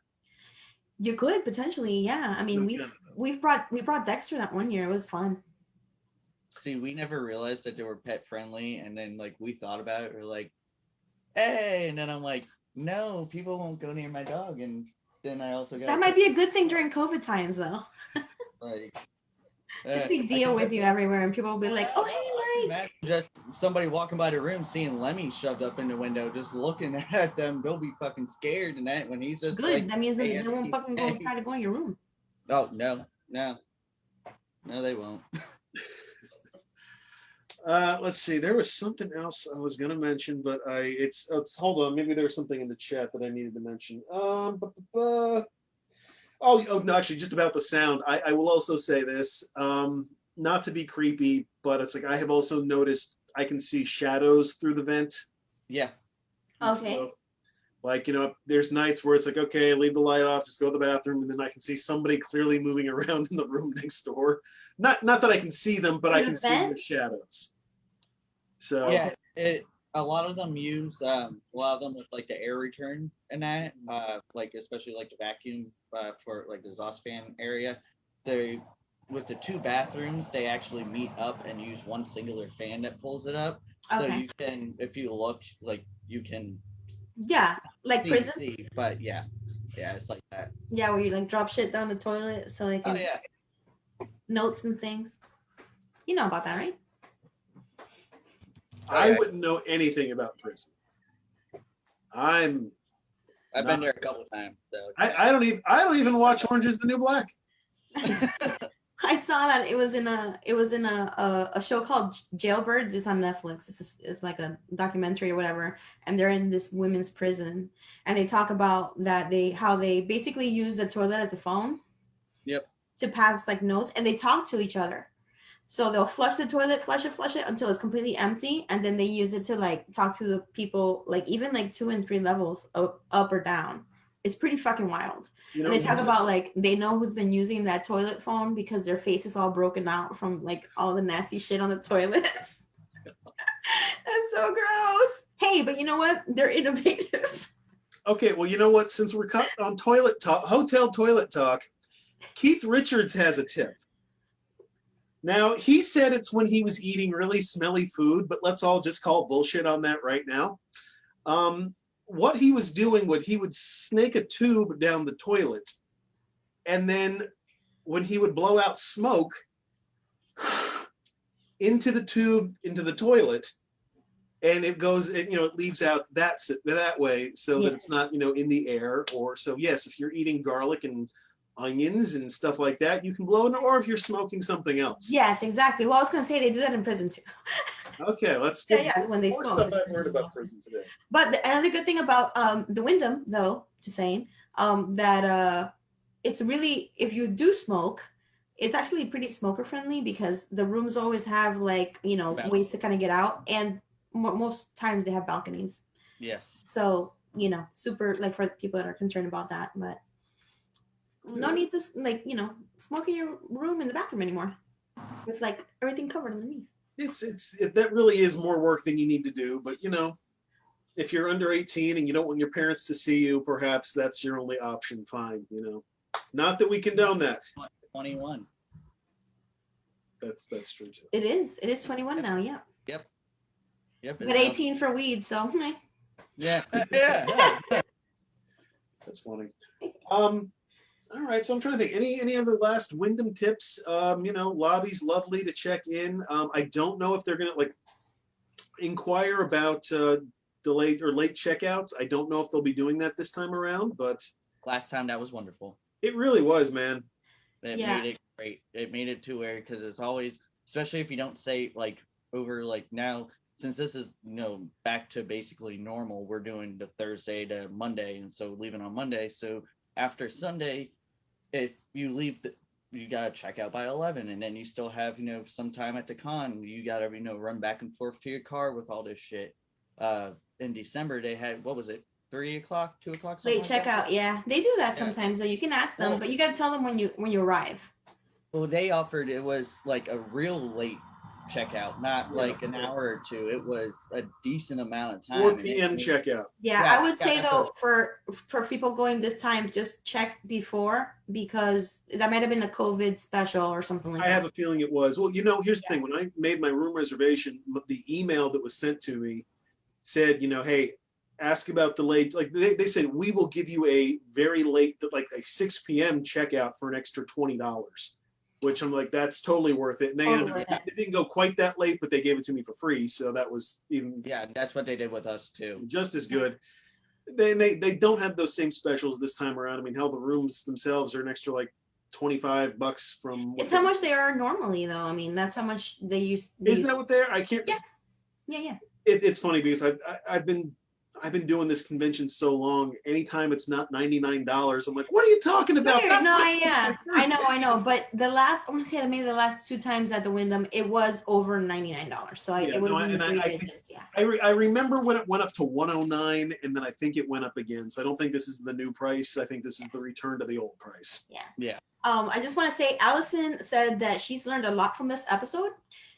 You could potentially, yeah. I mean, we brought Dexter that one year. It was fun.
See, we never realized that they were pet friendly, and then like we thought about it, we're like, hey, and then I'm like, no, people won't go near my dog, and then I also got
that might be a good thing during COVID times, though.
like.
Just to deal with you everywhere, and people will be like, "Oh, hey, Mike."
Just somebody walking by the room, seeing Lemmy shoved up in the window, just looking at them, they'll be fucking scared. And that when he's just
good,
like,
that means
hey,
they won't fucking try to go in your room.
Oh no, they won't.
Let's see. There was something else I was gonna mention, but it's hold on. Maybe there was something in the chat that I needed to mention. Oh no, actually, just about the sound. I will also say this, not to be creepy, but it's like I have also noticed I can see shadows through the vent.
Yeah.
Okay.
So, like, there's nights where it's like, okay, leave the light off, just go to the bathroom, and then I can see somebody clearly moving around in the room next door. Not that I can see them, but I can see the shadows. So
yeah, a lot of them use a lot of them with like the air return and that, like especially like the vacuum for like the exhaust fan area. They with the two bathrooms, they actually meet up and use one singular fan that pulls it up. So you can, if you look, like you can.
Yeah, like prison.
But yeah, it's like that.
Yeah, where you like drop shit down the toilet so they can.
Oh yeah.
Notes and things. You know about that, right?
I wouldn't know anything about prison. I've
been there a couple times. So
I don't even watch Orange Is the New Black.
I saw that it was in a show called Jailbirds. It's on Netflix. It's like a documentary or whatever, and they're in this women's prison, and they talk about that how they basically use the toilet as a phone.
Yep.
To pass like notes, and they talk to each other. So they'll flush the toilet, flush it until it's completely empty, and then they use it to like talk to the people, like even like 2 and 3 levels up or down. It's pretty fucking wild. And they talk about like they know who's been using that toilet phone because their face is all broken out from like all the nasty shit on the toilets. That's so gross. Hey, but you know what? They're innovative.
Okay, well, you know what? Since we're cut on toilet talk, hotel toilet talk, Keith Richards has a tip. Now, he said it's when he was eating really smelly food, but let's all just call bullshit on that right now. What he was doing, he would snake a tube down the toilet, and then when he would blow out smoke into the tube, into the toilet, and it goes, it leaves out that way so that it's not, in the air. Or so, yes, if you're eating garlic and onions and stuff like that, you can blow in, or if you're smoking something else.
Yes, exactly. Well, I was gonna say they do that in prison too.
Okay, let's
Yeah,
get
yeah, when they
more
smoke.
stuff I've learned about prison today.
But another good thing about the Wyndham, though, just saying, that it's really, if you do smoke, it's actually pretty smoker friendly because the rooms always have like, you know, ways to kind of get out, and most times they have balconies.
Yes.
So, you know, super like for people that are concerned about that, but no need to like, you know, smoke in your room in the bathroom anymore with like everything covered underneath.
That really is more work than you need to do, but you know, if you're under 18 and you don't want your parents to see you, perhaps that's your only option. Fine, you know. Not that we condone that.
21.
That's true too.
It is. It is 21 now. Yeah.
Yep.
But 18 for weed, so
Yeah. Yeah.
That's funny. All right, so I'm trying to think. Any other last Wyndham tips? You know, lobby's lovely to check in. I don't know if they're gonna like inquire about delayed or late checkouts. I don't know if they'll be doing that this time around, but
Last time that was wonderful.
it really was, man.
It
Yeah.
made it great. It made it to where, because it's always, especially if you don't say like over like now, since this is, you know, back to basically normal, we're doing the Thursday to Monday, and so leaving on Monday. So after Sunday, if you leave, you gotta check out by 11, and then you still have, you know, some time at the con. You gotta, you know, run back and forth to your car with all this shit. In December they had, what was it, 3 o'clock, 2 o'clock?
late
Like that?
checkout. Yeah, they do that
Yeah.
sometimes. So you can ask them,
Well-
but you got to tell them when you arrive.
Well, they offered, it was like a real late checkout, not like an hour or two. It was a decent amount of time.
4
and it
p.m.
made-
checkout.
Yeah,
Yeah,
I would say
that's
though for people going this time, just check before because that might have been a COVID special or something like
I
that.
have a feeling it was. Well, you know, here's the thing. When I made my room reservation, the email that was sent to me said, you know, hey, ask about delayed. Like they said, we will give you a very late, like a 6 p.m. checkout for an extra $20, which I'm like, that's totally worth it. And they ended up, they didn't go quite that late, but they gave it to me for free. So that was even
that's what they did with us too.
just as good. They don't have those same specials this time around. I mean, hell, the rooms themselves are an extra like $25 from.
It's how much they are normally though. I mean, that's how much they used.
Isn't that what they're? I can't.
Yeah.
It's funny because I've been doing this convention so long. Anytime it's not $99, I'm like, what are you talking about?
No,
That's
yeah, I know. But I want to say maybe the last 2 times at the Wyndham, it was over $99. So it was in the 3 digits. Yeah.
I remember when it went up to 109, and then I think it went up again. So I don't think this is the new price. I think this is the return to the old price.
Yeah.
I just want to say, Allison said that she's learned a lot from this episode.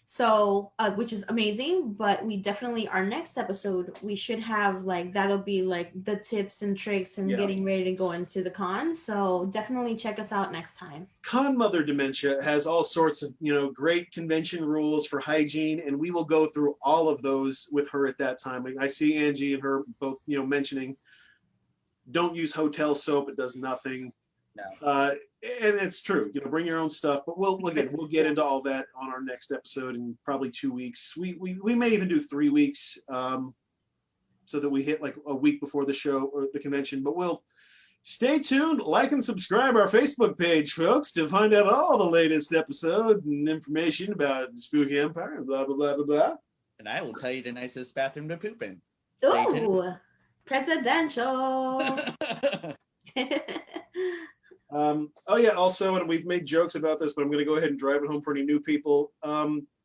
So, which is amazing, but we definitely, our next episode, we should have like, that'll be like the tips and tricks and getting ready to go into the con. So definitely check us out next time.
Con Mother Dementia has all sorts of, you know, great convention rules for hygiene, and we will go through all of those with her at that time. I see Angie and her both, you know, mentioning don't use hotel soap. It does nothing.
No.
And it's true, you know, bring your own stuff, but we'll get into all that on our next episode in probably 2 weeks. We may even do 3 weeks, so that we hit like a week before the show or the convention, but we'll stay tuned, like and subscribe our Facebook page, folks, to find out all the latest episode and information about the Spooky Empire and blah, blah, blah, blah, blah.
And I will tell you the nicest bathroom to poop in.
Ooh, presidential.
Oh yeah, also, and we've made jokes about this, but I'm going to go ahead and drive it home for any new people.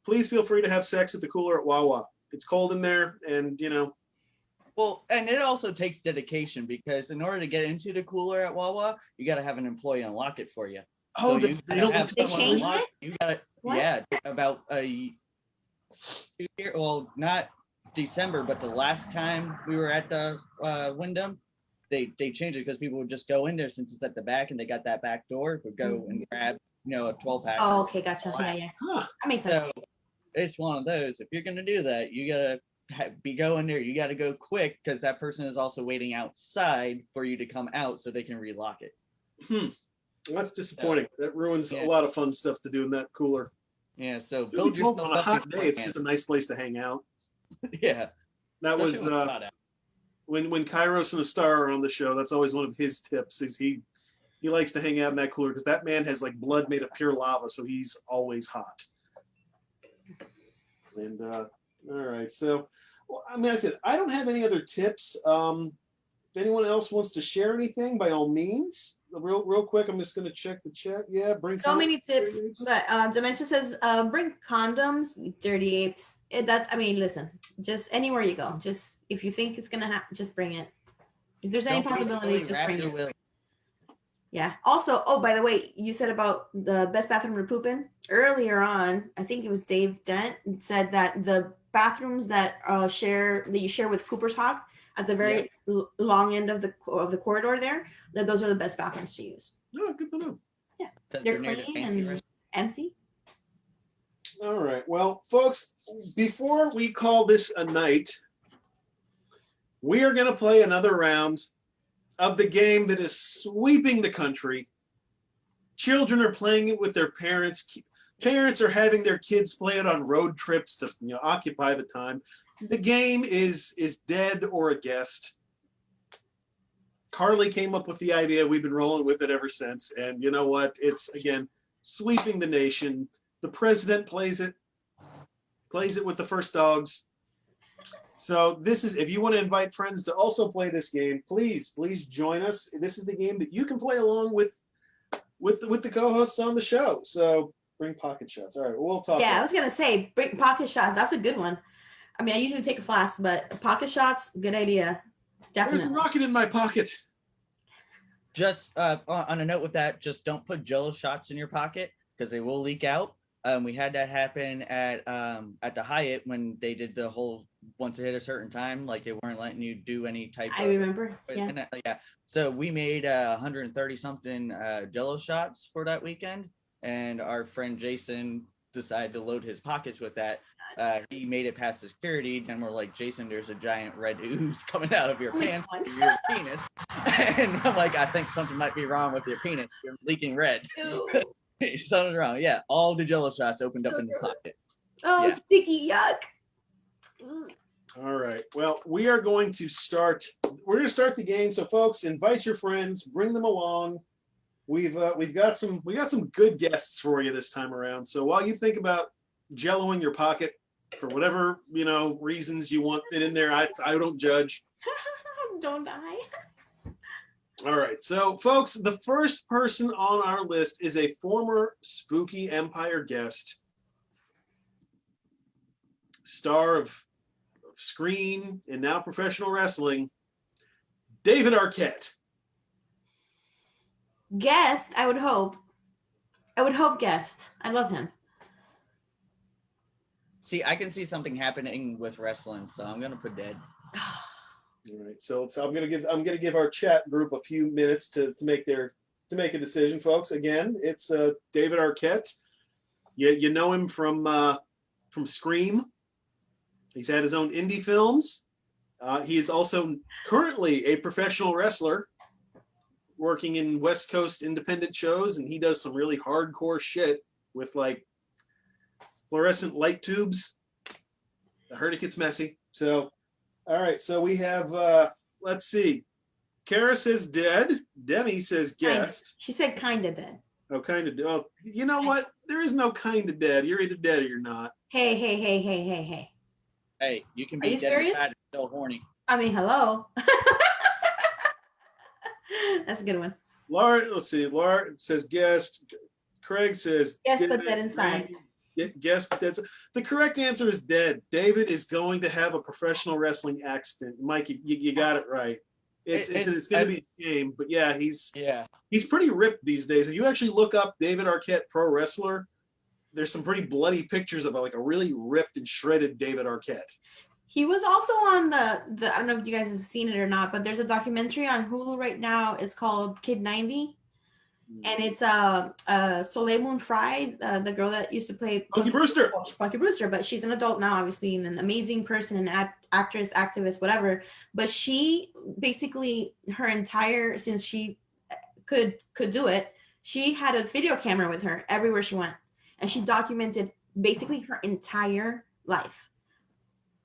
Please feel free to have sex at the cooler at Wawa. It's cold in there, and you know.
Well, and it also takes dedication, because in order to get into the cooler at Wawa, you got to have an employee unlock it for you.
Oh,
so
they don't.
They changed it?
You got to, about a year, well, not December, but the last time we were at the Wyndham, they changed it because people would just go in there, since it's at the back and they got that back door, would go and grab, you know, a 12-pack.
Oh, okay, gotcha. Yeah.
Huh.
That makes sense.
So it's one of those. If you're gonna do that, you gotta be going there. You gotta go quick, because that person is also waiting outside for you to come out so they can relock it.
That's disappointing. That ruins a lot of fun stuff to do in that cooler.
Yeah. So
Build
build yourself
on a
up
hot day, it's
beforehand.
just a nice place to hang out.
Yeah.
That was
Especially when it's hot out.
when Kairos and Astar are on the show. That's always one of his tips. Is he He likes to hang out in that cooler because that man has like blood made of pure lava, so he's always hot. And all right, so well, I mean, I said I don't have any other tips. If anyone else wants to share anything, by all means. Real quick, I'm just going to check the chat. Yeah, bring
So many tips,
condoms.
but Dementia says bring condoms, you dirty apes. I mean, listen, just anywhere you go, just if you think it's gonna happen, just bring it. If there's any
Don't be
possibility,
silly,
just
wrap
bring
your
it.
will.
Yeah. Also, oh, by the way, you said about the best bathroom to poop in earlier on. I think it was Dave Dent said that the bathrooms that you share with Cooper's Hawk at the very long end of the corridor there, that those are the best bathrooms to use.
Oh, good to know.
Yeah,
'Cause
they're
near the
clean
fancy
and
rest-
empty.
All right. Well, folks, before we call this a night, we are going to play another round of the game that is sweeping the country. Children are playing it with their parents. Parents are having their kids play it on road trips to occupy the time. The game is dead or a guest. Carly came up with the idea. We've been rolling with it ever since. And you know what? It's, again, sweeping the nation. The president plays it with the first dogs. So this is, if you want to invite friends to also play this game, please join us. This is the game that you can play along with the co-hosts on the show. So bring pocket shots. All right, we'll talk.
Yeah, I was gonna say bring pocket shots. That's a good one. I mean, I usually take a flask, but pocket shots, good idea.
There's
Definitely.
a rocket in my pocket.
Just on a note with that, just don't put Jello shots in your pocket because they will leak out. We had that happen at the Hyatt when they did the whole once it hit a certain time, like they weren't letting you do any type
I
of.
remember. Yeah.
Yeah. So we made 130 something Jello shots for that weekend, and our friend Jason decided to load his pockets with that. He made it past security. Then we're like, Jason, there's a giant red ooze coming out of your
Oh my
pants,
God.
your penis. And I'm like, I think something might be wrong with your penis. You're leaking red.
Ew.
Something's wrong. Yeah, all the Jello shots opened up
So
in his
gross.
pocket.
Oh,
Yeah.
sticky yuck. Ugh.
All right. Well, we are going to start. We're going to start the game. So, folks, invite your friends, bring them along. We've got some good guests for you this time around. So while you think about Jello in your pocket for whatever reasons you want it in there, I don't judge.
Don't die.
All right. So, folks, the first person on our list is a former Spooky Empire guest, star of Scream and now professional wrestling, David Arquette.
Guest, I would hope. Guest. I love him.
See, I can see something happening with wrestling, so I'm gonna put dead.
All right, so I'm gonna give our chat group a few minutes to make a decision, folks. Again, it's David Arquette. You know him from Scream. He's had his own indie films. He is also currently a professional wrestler, working in West Coast independent shows, and he does some really hardcore shit with like fluorescent light tubes. I heard it gets messy. So, all right. So we have, let's see. Kara says dead. Demi says guest.
She said kind of dead.
Oh, kind of. Oh, you know what? There is no kind of dead. You're either dead or you're not.
Hey.
Hey, you can
Are
be
you
dead
serious?
inside and still horny.
I mean, hello. That's a good one.
Laura, let's see. Laura says guest. Craig says
Yes, but dead inside.
Guess, but that's the correct answer is dead. David is going to have a professional wrestling accident. Mike, you got it right. It's going to be a shame, but yeah, he's pretty ripped these days. If you actually look up David Arquette pro wrestler, there's some pretty bloody pictures of like a really ripped and shredded David Arquette.
He was also on the I don't know if you guys have seen it or not, but there's a documentary on Hulu right now. It's called Kid 90. And it's Soleil Moon Frye, the girl that used to play
Punky Brewster.
Punky Brewster, but she's an adult now, obviously, and an amazing person, an actress, activist, whatever. But she basically since she could do it, she had a video camera with her everywhere she went, and she documented basically her entire life.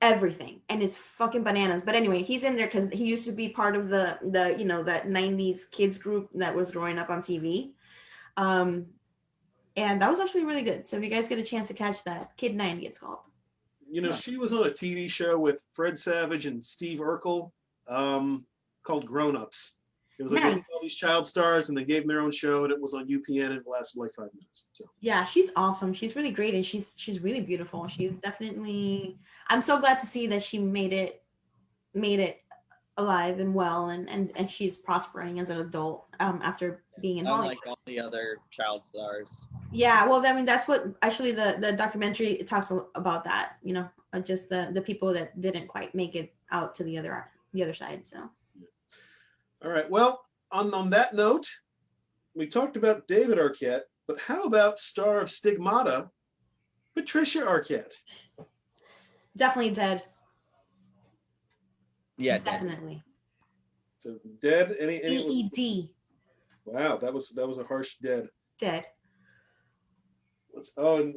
everything, and it's fucking bananas. But anyway, he's in there because he used to be part of the you know, that 90s kids group that was growing up on TV. Um, and that was actually really good. So if you guys get a chance to catch that, Kid 90 it's called.
You know, she was on a TV show with Fred Savage and Steve Urkel called Grown Ups. It was like they
Nice.
took all these child stars and they gave them their own show, and it was on UPN, and it lasted like 5 minutes. So
Yeah, she's awesome. She's really great, and she's really beautiful. She's definitely. I'm so glad to see that she made it alive and well, and she's prospering as an adult after being in Hollywood.
Unlike all the other child stars.
Yeah, well, I mean, that's what actually the documentary talks about, that, you know, just the people that didn't quite make it out to the other side. So
all right. Well, on that note, we talked about David Arquette, but how about star of Stigmata, Patricia Arquette?
definitely dead.
Yeah,
Definitely.
So dead. Any
EED.
Wow, that was a harsh dead.
Dead.
And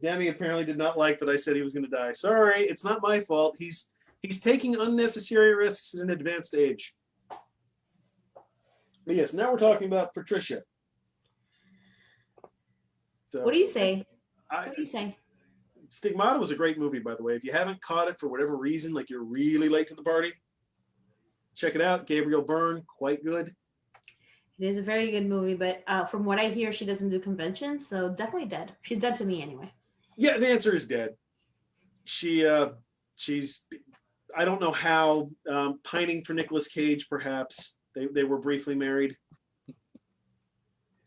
Demi apparently did not like that I said he was going to die. Sorry, it's not my fault. He's taking unnecessary risks at an advanced age. But yes, now we're talking about Patricia. So,
What do you say? What do you say?
Stigmata was a great movie, by the way. If you haven't caught it for whatever reason, like you're really late to the party, check it out. Gabriel Byrne, quite good.
It is a very good movie, but from what I hear, she doesn't do conventions, so definitely dead. She's dead to me anyway.
Yeah, the answer is dead. She's I don't know how, pining for Nicolas Cage, perhaps. They were briefly married.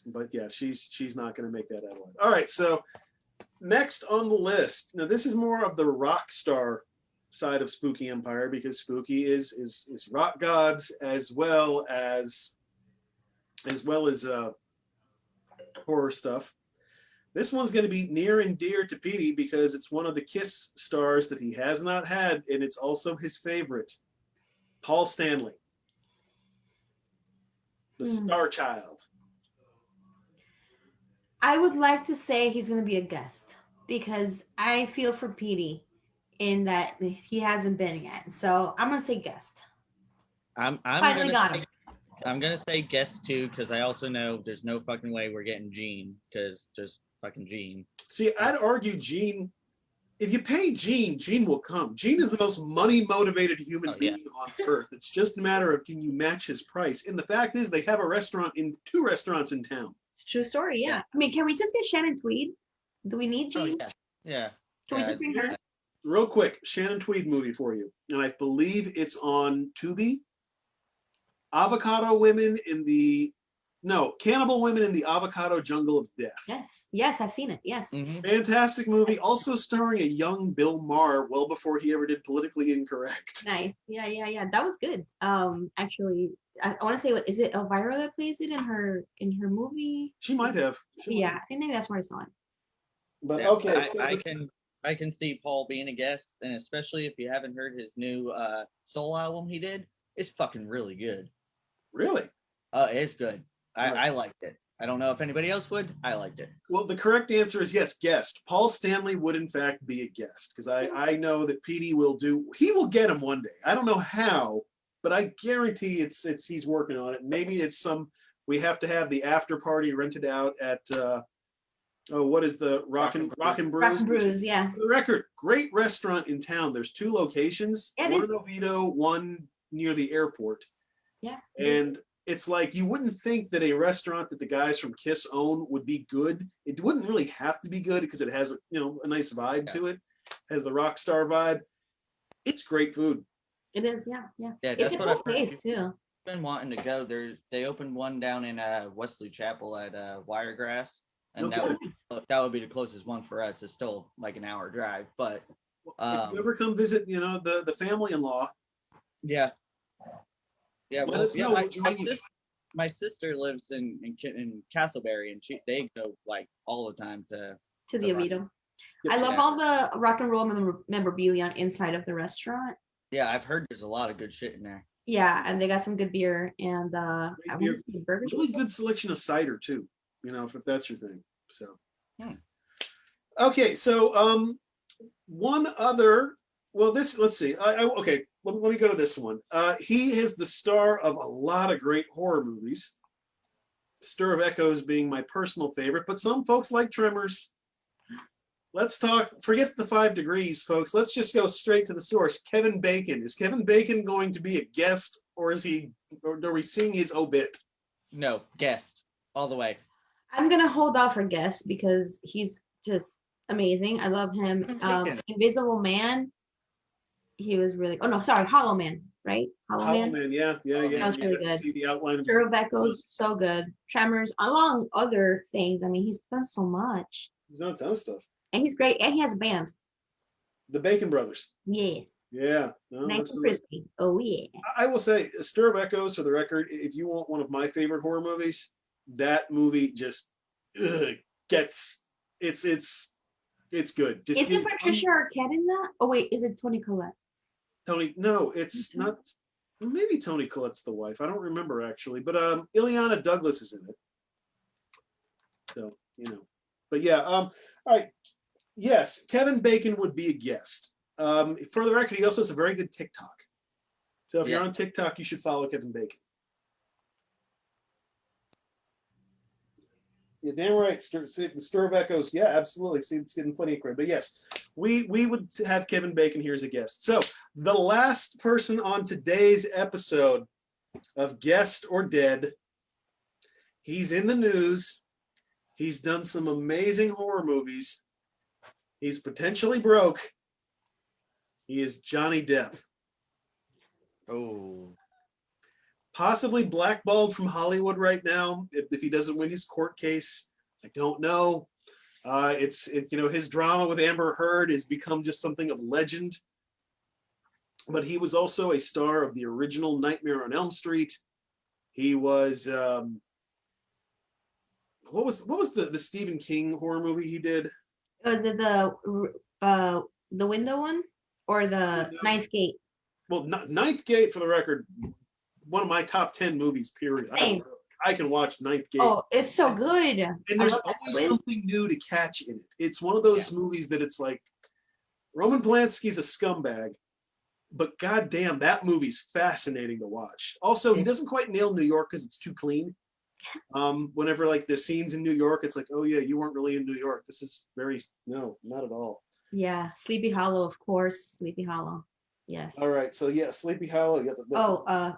But yeah, she's not going to make that out alive. All right, so next on the list. Now this is more of the rock star side of Spooky Empire, because Spooky is rock gods as well as horror stuff. This one's going to be near and dear to Petey because it's one of the Kiss stars that he has not had, and it's also his favorite, Paul Stanley, the Star Child.
I would like to say he's going to be a guest because I feel for Petey in that he hasn't been yet. So I'm going to say guest.
I'm
Finally got him.
I'm gonna say guess too, because I also know there's no fucking way we're getting Gene, because just fucking Gene.
See, I'd argue Gene. If you pay Gene, Gene will come. Gene is the most money-motivated human being on earth. It's just a matter of, can you match his price? And the fact is, they have two restaurants in town.
It's a true story, yeah. I mean, can we just get Shannon Tweed? Do we need Gene?
Oh, yeah.
Can we just bring her?
Real quick, Shannon Tweed movie for you. And I believe it's on Tubi. Cannibal women in the avocado jungle of death.
Yes, I've seen it. Yes.
Mm-hmm.
Fantastic movie, also starring a young Bill Maher, well before he ever did Politically Incorrect.
Nice. Yeah. That was good. Actually, I want to say, what is it? Elvira that plays it in her movie?
She might have.
I think maybe that's where I saw it.
But
Yeah,
okay,
I can see Paul being a guest, and especially if you haven't heard his new soul album he did, it's fucking really good.
Really?
It's good. I liked it. I don't know if anybody else would. I liked it.
Well, the correct answer is yes, guest. Paul Stanley would in fact be a guest, because I know that Petey will get him one day. I don't know how, but I guarantee it's he's working on it. Maybe it's we have to have the after party rented out at what is the Rockin' Brews?
Rockin' Brews, yeah.
For the record, great restaurant in town. There's 2 locations, one in Oviedo, one near the airport.
Yeah.
And it's like, you wouldn't think that a restaurant that the guys from Kiss own would be good. It wouldn't really have to be good because it has a nice vibe to it. Has the rock star vibe. It's great food.
It is, yeah.
That's
It's a
what
cool place too.
Been wanting to go. They opened one down in Wesley Chapel at Wiregrass, and that would be the closest one for us. It's still like an hour drive, but
if you ever come visit, the family-in-law.
Yeah.
Let us know.
My sister lives in Castleberry, and they go like all the time to
the Oviedo. I love all the rock and roll memorabilia inside of the restaurant.
Yeah, I've heard there's a lot of good shit in there.
Yeah, and they got some good beer and I want to see burgers.
Really good selection of cider too. If that's your thing. So. Okay, so one other Well, let's see. Okay, let me go to this one. He is the star of a lot of great horror movies. Stir of Echoes being my personal favorite, but some folks like Tremors. Let's talk, forget the 5 degrees, folks. Let's just go straight to the source. Kevin Bacon. Is Kevin Bacon going to be a guest, or are we seeing his obit?
No, guest all the way.
I'm gonna hold off for guess because he's just amazing. I love him.
Bacon.
Invisible Man. He was really. Oh no, sorry, Hollow Man. Right,
Hollow Man, yeah.
That was really
You
good.
see the outline of
Stir of Echoes, so good. Tremors, among other things. I mean, he's done so much,
He's done a ton of stuff.
and he's great. And he has a band.
The Bacon Brothers.
Yes,
Yeah. No,
nice and
absolutely.
crispy. Oh yeah.
I will say, Stir of Echoes, for the record, if you want one of my favorite horror movies, that movie just gets it's good. Just
Isn't Patricia Arquette in that? Oh wait, is it Toni Collette?
Tony. No, it's
Okay.
not. Maybe Toni Collette's the wife. I don't remember actually, but Ileana Douglas is in it. So but yeah. All right. Yes, Kevin Bacon would be a guest. For the record, he also has a very good TikTok. So if you're
Yeah.
on TikTok, you should follow Kevin Bacon. Yeah, damn right. The Stir of Echoes. Yeah, absolutely. See, it's getting plenty of credit. But yes, we would have Kevin Bacon here as a guest. So the last person on today's episode of Guest or Dead, he's in the news. He's done some amazing horror movies. He's potentially broke. He is Johnny Depp.
Oh,
Possibly blackballed from Hollywood right now if he doesn't win his court case. I don't know. His drama with Amber Heard has become just something of legend. But he was also a star of the original Nightmare on Elm Street. He was what was the Stephen King horror movie he did?
Was it the window one or the Ninth Gate?
Well, Ninth Gate, for the record, one of my top 10 movies, period.
Same.
I can watch Ninth Gate.
Oh, it's so good.
And
I
there's
love that
always
twist.
something new to catch in it. It's one of those movies that it's like, Roman Polanski's a scumbag, but goddamn, that movie's fascinating to watch. Also, he doesn't quite nail New York because it's too clean. Whenever like the scenes in New York, it's like, oh yeah, you weren't really in New York. This is no, not at all.
Yeah, Sleepy Hollow, of course. Sleepy Hollow. Yes.
All right, so yeah, Sleepy Hollow. Yeah,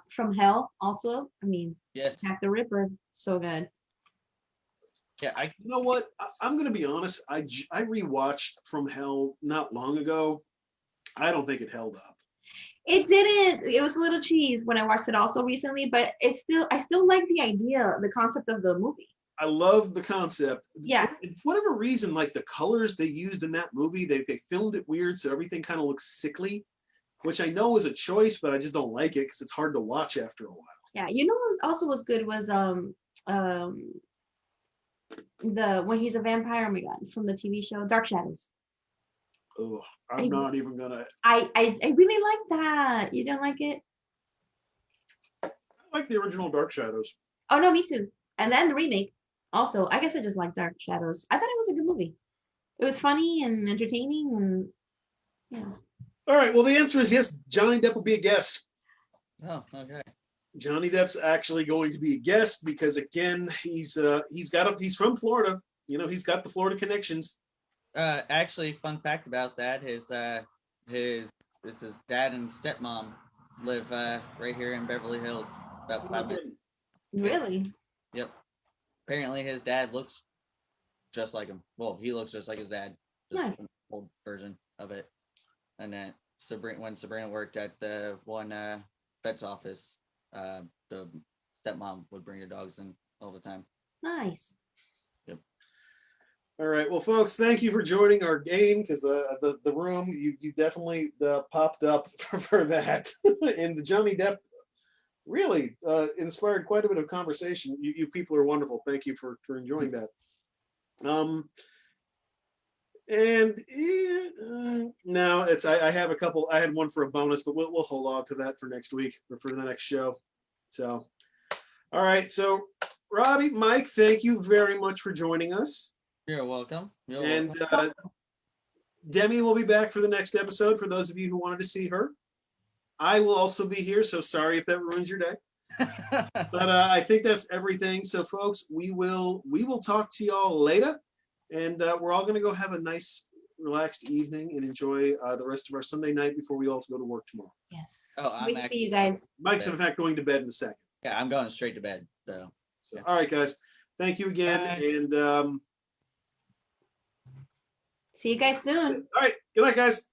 From Hell also. I mean,
yes.
Jack the Ripper, so good.
Yeah,
you know what? I'm gonna be honest. I rewatched From Hell not long ago. I don't think it held up.
It didn't. It was a little cheese when I watched it also recently, but I still like the idea, the concept of the movie.
I love the concept.
Yeah.
For whatever reason, like the colors they used in that movie, they filmed it weird, so everything kind of looks sickly, which I know is a choice, but I just don't like it because it's hard to watch after a while.
Yeah, you know what also was good was the when he's a vampire, oh my god, from the TV show Dark Shadows.
Oh, I'm not even gonna.
I really like that. You don't like it?
I like the original Dark Shadows.
Oh no, me too. And then the remake. Also, I guess I just like Dark Shadows. I thought it was a good movie. It was funny and entertaining, and yeah.
All right. Well, the answer is yes. Johnny Depp will be a guest.
Oh, okay.
Johnny Depp's actually going to be a guest because again, he's from Florida. You know, he's got the Florida connections.
Actually, fun fact about that: his dad and stepmom live right here in Beverly Hills, about 5 minutes.
Really?
Yep. Apparently, his dad looks just like him. Well, he looks just like his dad, just
Nice.
an old version of it. And then when Sabrina worked at the one vet's office, the stepmom would bring her dogs in all the time.
Nice.
All right, well, folks, thank you for joining our game because the room you definitely popped up for that, and the Johnny Depp really inspired quite a bit of conversation. You people are wonderful. Thank you for enjoying that. Now it's I have a couple. I had one for a bonus, but we'll hold on to that for next week or for the next show. So, all right. So, Robbie, Mike, thank you very much for joining us.
You're welcome. You're
And
welcome.
Demi will be back for the next episode for those of you who wanted to see her. I will also be here, so sorry if that ruins your day. But I think that's everything. So, folks, we will talk to y'all later, and we're all going to go have a nice, relaxed evening and enjoy the rest of our Sunday night before we all go to work tomorrow.
Yes.
Oh, I'm
Wait to
actually-
see you guys.
Mike's in fact going to bed in a second.
Yeah, I'm going straight to bed. So yeah.
All right, guys. Thank you again,
Bye.
and
See you guys soon.
all right. Good night, guys.